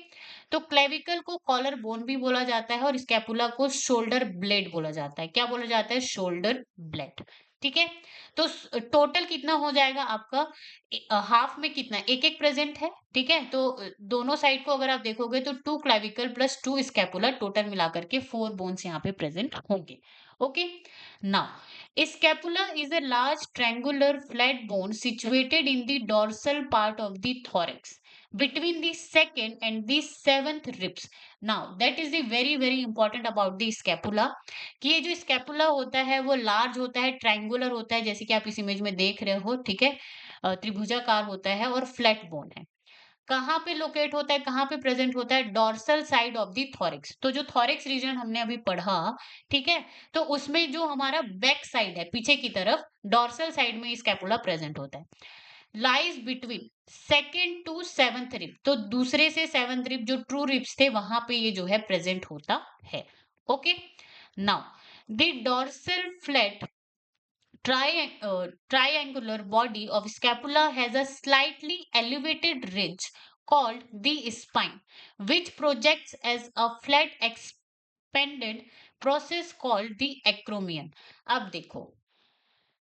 तो क्लेविकल को कॉलर बोन भी बोला जाता है और स्कैपुला को शोल्डर ब्लेड बोला जाता है। क्या बोला जाता है? शोल्डर ब्लेड, ठीक है। तो टोटल कितना हो जाएगा आपका? हाफ में कितना? एक एक प्रेजेंट है, ठीक है। तो दोनों साइड को अगर आप देखोगे तो 2 क्लेविकल प्लस 2 स्कैपुलर, टोटल मिलाकर के 4 बोन्स यहाँ पे प्रेजेंट होंगे। Okay. Now scapula is a large triangular flat bone situated in the dorsal part of the thorax between the second and the seventh ribs. Now that is the very very important about the scapula, कि ये जो scapula होता है वो large होता है, triangular होता है, जैसे कि आप इस इमेज में देख रहे हो, ठीक है। त्रिभुजाकार होता है और फ्लैट बोन है। कहाँ पे लोकेट होता है? कहाँ पे प्रेजेंट होता है? Dorsal side of the thorax. तो जो थोरिक्स रीजन हमने अभी पढ़ा, ठीक है, तो उसमें जो हमारा बैक साइड है, पीछे की तरफ डॉर्सल साइड में स्कैपुला प्रेजेंट होता है। Lies between second to seventh rib, तो दूसरे से सेवंथ रिब जो ट्रू रिब्स थे वहां पे ये जो है प्रेजेंट होता है। Okay. Now the dorsal flat triangular body of scapula has a slightly elevated ridge called the spine, which projects as a flat expanded process called the acromion. अब देखो,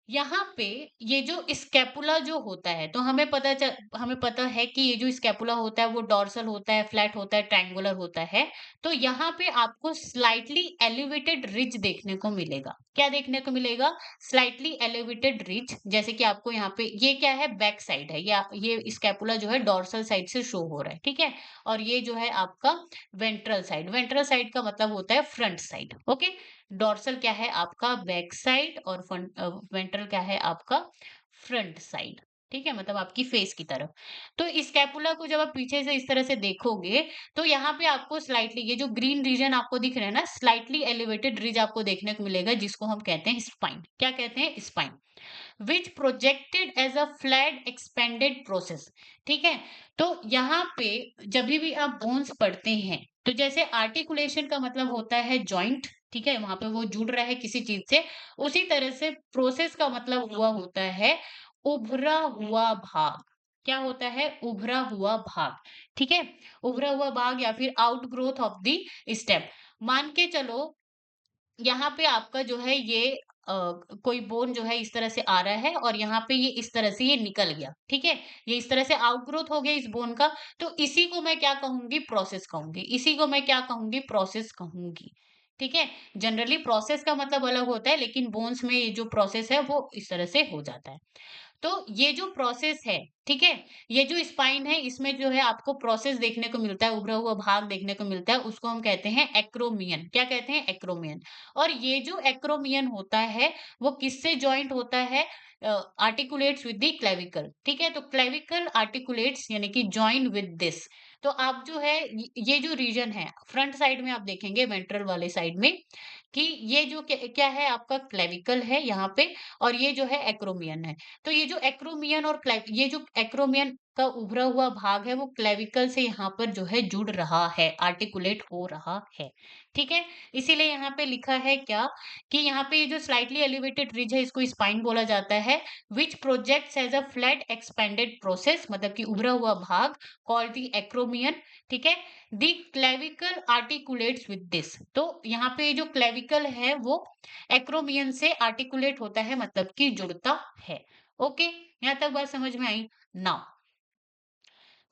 यहाँ पे ये जो स्कैपुला जो होता है, तो हमें पता है कि ये जो स्कैपुला होता है वो डॉर्सल होता है, फ्लैट होता है, ट्रायंगुलर होता है। तो यहाँ पे आपको स्लाइटली एलिवेटेड रिज देखने को मिलेगा। क्या देखने को मिलेगा? Slightly elevated ridge. जैसे कि आपको यहाँ पे ये क्या है? बैक साइड है, या ये स्कैपुला जो है डॉर्सल साइड से शो हो रहा है, ठीक है। और ये जो है आपका वेंट्रल साइड, वेंट्रल साइड का मतलब होता है फ्रंट साइड। ओके। डॉर्सल क्या है? आपका बैक साइड, और वेंट्रल क्या है? आपका फ्रंट साइड, ठीक है, मतलब आपकी फेस की तरफ। तो स्कैपुला को जब आप पीछे से इस तरह से देखोगे तो यहाँ पे आपको स्लाइटली ये जो ग्रीन रीजन आपको दिख रहा है ना, स्लाइटली एलिवेटेड रिज आपको देखने को मिलेगा, जिसको हम कहते हैं स्पाइन। क्या कहते हैं? Spine. Which projected as a flat expanded process, ठीक है। तो यहाँ पे जब भी आप बोन्स पढ़ते हैं, तो जैसे आर्टिकुलेशन का मतलब होता है जॉइंट, ठीक है, वहां पे वो जुड़ रहा है किसी चीज से। उसी तरह से प्रोसेस का मतलब हुआ होता है उभरा हुआ भाग। क्या होता है? उभरा हुआ भाग, ठीक है। उभरा हुआ भाग या फिर out growth of the step. मान के चलो, यहाँ पे आपका जो है ये कोई बोन जो है इस तरह से आ रहा है और यहाँ पे ये इस तरह से ये निकल गया, ठीक है। ये इस तरह से आउटग्रोथ हो गया इस बोन का। तो इसी को मैं क्या कहूंगी? प्रोसेस कहूंगी। इसी को मैं क्या कहूंगी? प्रोसेस कहूंगी, ठीक है। जनरली प्रोसेस का मतलब अलग होता है, लेकिन बोन्स में ये जो प्रोसेस है वो इस तरह से हो जाता है। तो ये जो प्रोसेस है, ठीक है, ये जो स्पाइन है इसमें जो है आपको प्रोसेस देखने को मिलता है, उभरा हुआ भाग देखने को मिलता है, उसको हम कहते हैं एक्रोमियन। क्या कहते हैं? एक्रोमियन। और ये जो एक्रोमियन होता है वो किससे ज्वाइंट होता है? आर्टिकुलेट्स विद द क्लेविकल, ठीक है। तो क्लेविकल आर्टिकुलेट्स यानी कि ज्वाइन विद दिस। तो आप जो है ये जो रीजन है फ्रंट साइड में आप देखेंगे, वेंट्रल वाले साइड में, कि ये जो क्या है? आपका क्लेविकल है यहाँ पे, और ये जो है एक्रोमियन है। तो ये जो एक्रोमियन और ये जो एक्रोमियन का उभरा हुआ भाग है वो क्लेविकल से यहाँ पर जो है जुड़ रहा है, आर्टिकुलेट हो रहा है, ठीक है। इसीलिए यहाँ पे लिखा है क्या, कि यहाँ पे ये जो स्लाइटली एलिवेटेड रिज है इसको स्पाइन बोला जाता है, which projects as a flat expanded process, मतलब कि उभरा हुआ भाग, कॉल्ड द एक्रोमियन, ठीक है। The clavicle articulates with this. तो यहाँ पे जो क्लेविकल है वो एक्रोमियन से आर्टिकुलेट होता है, मतलब कि जुड़ता है। ओके, यहाँ तक बात समझ में आई? Now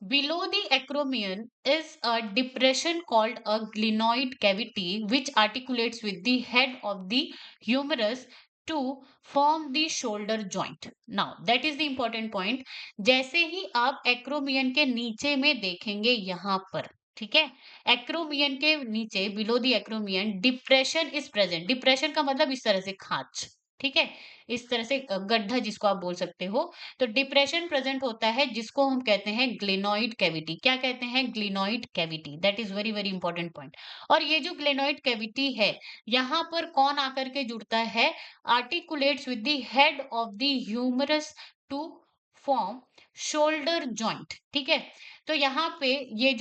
below the acromion is a depression called a glenoid cavity which articulates with the head of the humerus to form the shoulder joint. Now that is the important point. जैसे ही आप acromion के नीचे में देखेंगे यहाँ पर, ठीक है। एक्रोमियन के नीचे below the acromion depression is present. Depression का मतलब इस तरह से खांच, ठीक है, इस तरह से गड्ढा जिसको आप बोल सकते हो। तो डिप्रेशन प्रेजेंट होता है जिसको हम कहते हैं ग्लेनोइड कैविटी। क्या कहते हैं? Glenoid cavity. That is very very important point. और ये जो ग्लेनोइड कैविटी है, यहाँ पर कौन आकर के जुड़ता है? Articulates with the head of the humerus to form shoulder joint, ठीक है। तो यहाँ पे ये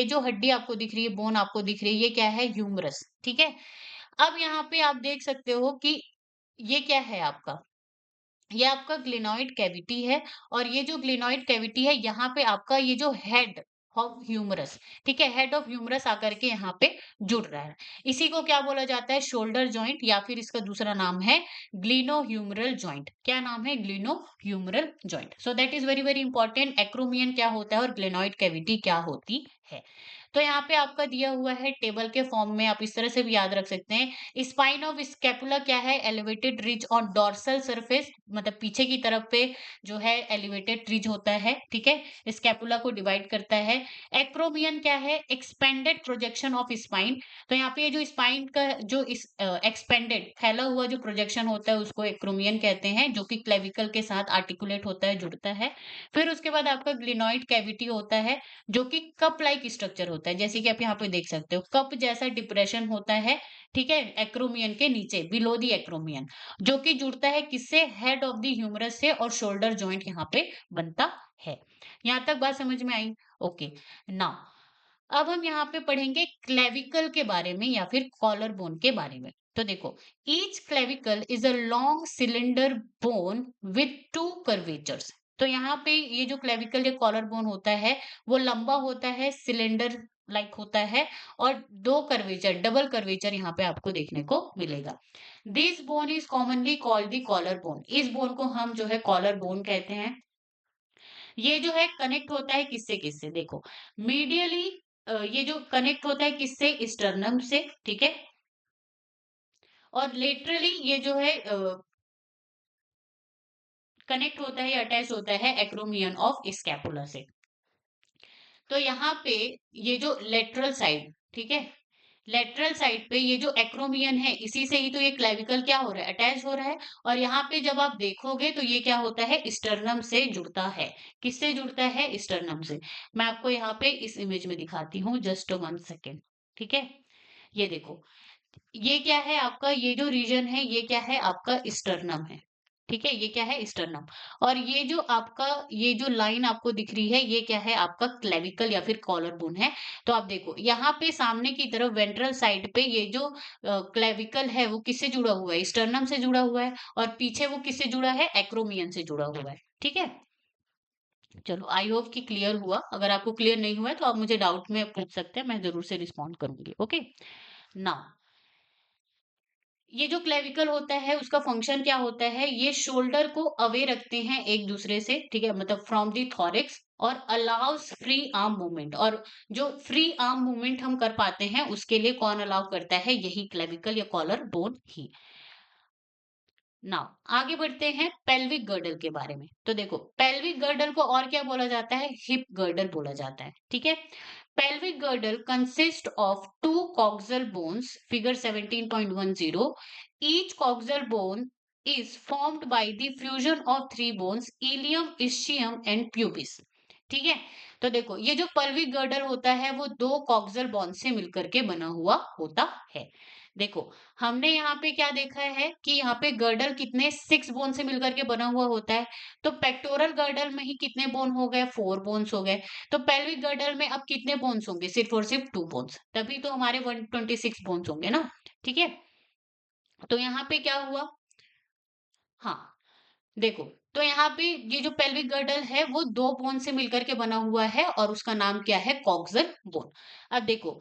जो हड्डी आपको दिख रही है, बोन आपको दिख रही है, ये क्या है? ह्यूमरस, ठीक है। अब यहाँ पे आप देख सकते हो कि ये क्या है आपका? ये आपका ग्लेनोइड कैविटी है। और ये जो ग्लेनोइड कैविटी है, यहाँ पे आपका ये जो हेड ऑफ ह्यूमरस, ठीक है, हेड ऑफ ह्यूमरस आकर के यहाँ पे जुड़ रहा है। इसी को क्या बोला जाता है? शोल्डर जॉइंट, या फिर इसका दूसरा नाम है ग्लिनो ह्यूमरल जॉइंट। क्या नाम है? Gleno humeral joint. So that is very very important. Acromion क्या होता है और ग्लेनोइड कैविटी क्या होती है। तो यहाँ पे आपका दिया हुआ है टेबल के फॉर्म में, आप इस तरह से भी याद रख सकते हैं। स्पाइन ऑफ स्कैपुला क्या है? Elevated ridge on dorsal surface, मतलब पीछे की तरफ पे जो है एलिवेटेड रिज होता है, ठीक है, स्कैपुला को डिवाइड करता है। एक्रोमियन क्या है? Expanded projection of spine. तो यहाँ पे ये जो स्पाइन का जो इस एक्सपेंडेड फैला हुआ जो प्रोजेक्शन होता है उसको एक्रोमियन कहते हैं, जो कि क्लेविकल के साथ आर्टिकुलेट होता है, जुड़ता है। फिर उसके बाद आपका ग्लिनोइड कैविटी होता है, जो कि कप लाइक स्ट्रक्चर होता है, जैसे कि आप यहाँ पे देख सकते हो, कप जैसा डिप्रेशन होता है, ठीक है, एक्रोमियन के नीचे, बिलो दी एक्रोमियन, जो कि जुड़ता है किससे? हेड ऑफ द ह्यूमरस से, और शोल्डर जॉइंट यहाँ पे बनता है। यहाँ तक बात समझ में आई? ओके। नाउ अब हम यहाँ पे पढ़ेंगे क्लेविकल के बारे में, या फिर कॉलर बोन के बारे में। तो देखो, each clavicle is a long cylinder bone with to curvatures. तो यहाँ पे ये जो क्लेविकल या कॉलर बोन होता है, वो लंबा होता है, सिलेंडर लाइक होता है, और दो कर्वेचर, डबल कर्वेचर यहाँ पे आपको देखने को मिलेगा। This bone is commonly called the collar bone. इस बोन को हम जो है कॉलर बोन कहते हैं। ये जो है कनेक्ट होता है किससे किससे? देखो, मीडियली ये जो कनेक्ट होता है किससे? स्टर्नम से, ठीक है। और लेटरली ये जो है कनेक्ट होता है, अटैच होता है एक्रोमियन ऑफ स्कैपुला से। तो यहाँ पे ये जो लेटरल साइड, ठीक है, लेटरल साइड पे ये जो एक्रोमियन है, इसी से ही तो ये क्लेविकल क्या हो रहा है? अटैच हो रहा है। और यहाँ पे जब आप देखोगे तो ये क्या होता है? स्टर्नम से जुड़ता है। किससे जुड़ता है? स्टर्नम से। मैं आपको यहाँ पे इस इमेज में दिखाती हूँ, जस्ट 1 सेकेंड, ठीक है। ये देखो, ये क्या है आपका? ये जो रीजन है, ये क्या है आपका? स्टर्नम है, ठीक है, ये क्या है? स्टर्नम। और ये जो आपका, ये जो लाइन आपको दिख रही है, ये क्या है आपका? क्लेविकल या फिर कॉलर बोन है। तो आप देखो यहाँ पे सामने की तरफ वेंट्रल साइड पे ये जो क्लेविकल है, वो किससे जुड़ा हुआ है? स्टर्नम से जुड़ा हुआ है। और पीछे वो किससे जुड़ा है? एक्रोमियन से जुड़ा हुआ है, ठीक है। चलो, आई होप कि क्लियर हुआ। अगर आपको क्लियर नहीं हुआ है तो आप मुझे डाउट में पूछ सकते हैं, मैं जरूर से रिस्पॉन्ड करूंगी। ओके। नाउ, ये जो क्लेविकल होता है उसका फंक्शन क्या होता है? ये शोल्डर को अवे रखते हैं एक दूसरे से, ठीक है, मतलब फ्रॉम दी थॉरिक्स, और अलाउस फ्री आर्म मूवमेंट। और जो फ्री आर्म मूवमेंट हम कर पाते हैं, उसके लिए कौन अलाउ करता है? यही क्लेविकल या कॉलर बोन ही। नाउ आगे बढ़ते हैं पेल्विक गर्डल के बारे में। तो देखो, पेल्विक गर्डल को और क्या बोला जाता है? हिप गर्डल बोला जाता है, ठीक है। Pelvic girdle consist of two coxal bones, figure 17.10। Each coxal bone is formed by the fusion of three bones, ilium, ischium and pubis, ठीक है। तो देखो, ये जो pelvic गर्डल होता है, वो दो कॉक्सल बोन से मिलकर के बना हुआ होता है। देखो, हमने यहाँ पे क्या देखा है कि यहाँ पे गर्डल कितने 6 बोन से मिलकर के बना हुआ होता है। तो पेक्टोरल गर्डल में ही कितने बोन हो गए? 4 बोन्स हो गए। तो पेल्विक गर्डल में अब कितने बोन्स होंगे? सिर्फ और सिर्फ 2 बोन्स, तभी तो हमारे 126 बोन्स होंगे ना, ठीक है। तो यहाँ पे क्या हुआ? हाँ, देखो, तो यहाँ पे ये जो पेल्विक गर्डल है, वो 2 बोन से मिलकर के बना हुआ है, और उसका नाम क्या है? Coxal bone. अब देखो,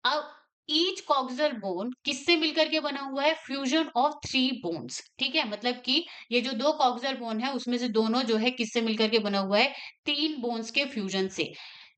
अब ईच कॉक्सल बोन किससे मिलकर के बना हुआ है? फ्यूजन ऑफ 3 बोन्स, ठीक है, मतलब कि ये जो दो कॉक्सल बोन है, उसमें से दोनों जो है किससे मिलकर के बना हुआ है? 3 बोन्स के फ्यूजन से।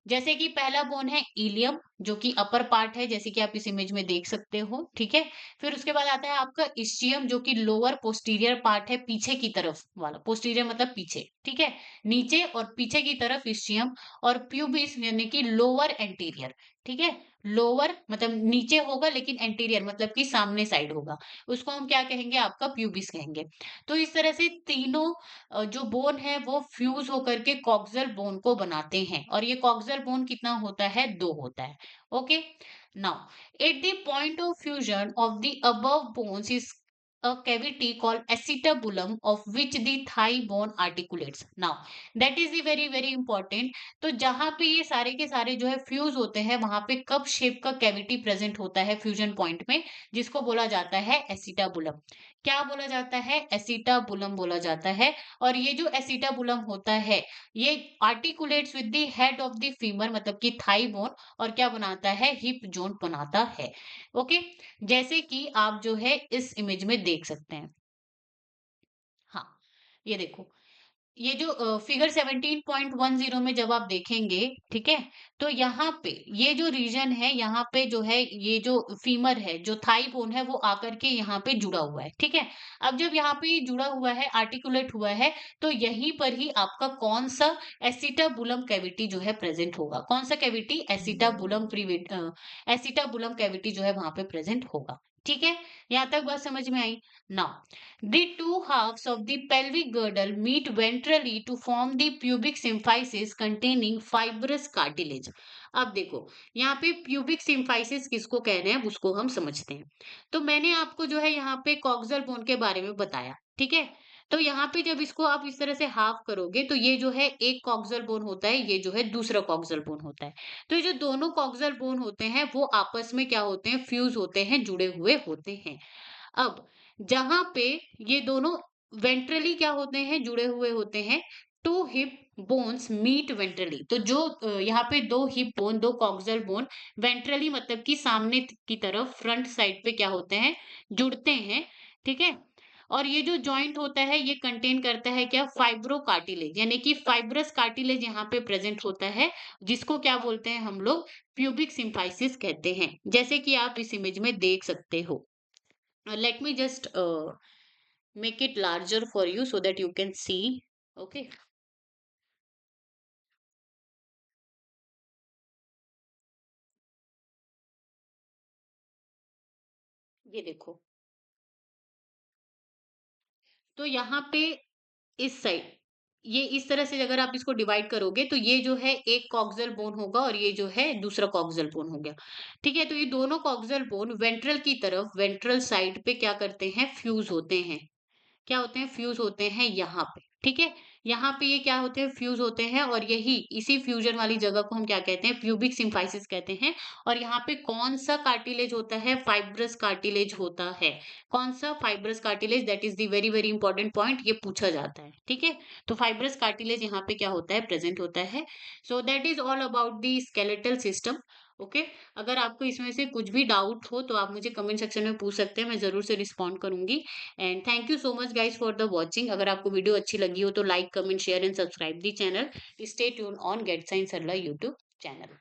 जैसे कि पहला बोन है इलियम, जो कि अपर पार्ट है, जैसे कि आप इस इमेज में देख सकते हो, ठीक है। फिर उसके बाद आता है आपका इस्चियम, जो कि लोअर पोस्टीरियर पार्ट है, पीछे की तरफ वाला, पोस्टीरियर मतलब पीछे, ठीक है, नीचे और पीछे की तरफ इस्चियम। और प्यूबिस यानी कि लोअर एंटीरियर, ठीक है, लोअर मतलब नीचे होगा लेकिन एंटीरियर मतलब कि सामने साइड होगा, उसको हम क्या कहेंगे, आपका प्यूबिस कहेंगे। तो इस तरह से तीनों जो बोन है वो फ्यूज होकर के कॉक्सल बोन को बनाते हैं, और ये कॉक्सल बोन कितना होता है, 2 होता है। Okay, now at the point of fusion of the above bones is a cavity called acetabulum of which the thigh bone articulates. Now that is the very very important. तो जहां पे ये सारे के सारे जो है फ्यूज होते हैं, वहां पे कप शेप का कैविटी प्रेजेंट होता है फ्यूजन पॉइंट में, जिसको बोला जाता है एसिटाबुलम। क्या बोला जाता है, एसिटाबुलम बोला जाता है। और ये जो एसिटाबुलम होता है, ये articulates with the head of the femur मतलब कि थाई बोन, और क्या बनाता है, हिप जोन बनाता है। ओके, जैसे कि आप जो है इस इमेज में देख सकते हैं। हाँ, ये देखो, ये जो फिगर 17.10 में जब आप देखेंगे, ठीक है, तो यहाँ पे ये जो रीजन है, यहाँ पे जो है ये जो फीमर है, जो थाई बोन है, वो आकर के यहाँ पे जुड़ा हुआ है, ठीक है। अब जब यहाँ पे ये जुड़ा हुआ है, आर्टिकुलेट हुआ है, तो यहीं पर ही आपका कौन सा एसिटाबुलम कैविटी जो है प्रेजेंट होगा, कौन सा कैविटी, एसिटाबुलम कैविटी जो है वहां पे प्रेजेंट होगा। ठीक है, यहाँ तक बात समझ में आई। Now the two halves of the pelvic girdle meet ventrally to form the pubic symphysis containing fibrous cartilage. अब देखो, यहाँ पे pubic symphysis किसको कह रहे हैं उसको हम समझते हैं। तो मैंने आपको जो है यहाँ पे कॉक्सल बोन के बारे में बताया, ठीक है। तो यहाँ पे जब इसको आप इस तरह से हाफ करोगे, तो ये जो है एक कॉक्सल बोन होता है, ये जो है दूसरा कॉक्सल बोन होता है। तो ये जो दोनों कॉक्सल बोन होते हैं वो आपस में क्या होते हैं, फ्यूज होते हैं, जुड़े हुए होते हैं। अब जहां पे ये दोनों वेंट्रली क्या होते हैं, जुड़े हुए होते हैं, two hip bones meet ventrally, तो जो यहाँ पे दो हिप बोन, दो कॉक्सल बोन वेंट्रली मतलब कि सामने की तरफ, फ्रंट साइड पे क्या होते हैं, जुड़ते हैं, ठीक है। और ये जो जॉइंट होता है ये कंटेन करता है क्या, फाइब्रो कार्टिलेज, यानी कि फाइब्रस कार्टिलेज यहाँ पे प्रेजेंट होता है, जिसको क्या बोलते हैं हम लोग, प्यूबिक सिम्फाइसिस कहते हैं, जैसे कि आप इस इमेज में देख सकते हो। Let me just make it larger for you so that you can see. Okay, ये देखो, तो यहाँ पे इस साइड, ये इस तरह से अगर आप इसको डिवाइड करोगे, तो ये जो है एक कॉक्सल बोन होगा और ये जो है दूसरा कॉक्सल बोन हो गया। ठीक है, तो ये दोनों कॉक्सल बोन वेंट्रल की तरफ, वेंट्रल साइड पे क्या करते हैं, फ्यूज होते हैं। क्या होते हैं, फ्यूज होते हैं यहाँ पे, ठीक है। यहाँ पे ये क्या होते हैं, फ्यूज होते हैं, और यही इसी फ्यूजन वाली जगह को हम क्या कहते हैं, प्यूबिक सिम्फाइसिस कहते हैं। और यहाँ पे कौन सा कार्टिलेज होता है, फाइब्रस कार्टिलेज होता है। कौन सा, fibrous cartilage, that is the very very important point, ये पूछा जाता है, ठीक है। तो फाइब्रस कार्टिलेज यहाँ पे क्या होता है, प्रेजेंट होता है। सो that is all about the skeletal system. Okay, अगर आपको इसमें से कुछ भी डाउट हो तो आप मुझे कमेंट सेक्शन में पूछ सकते हैं, मैं जरूर से रिस्पॉन्ड करूंगी। And thank you so much guys for the watching. अगर आपको वीडियो अच्छी लगी हो तो like, comment, share and subscribe the channel. Stay tune on get science Sarla YouTube channel.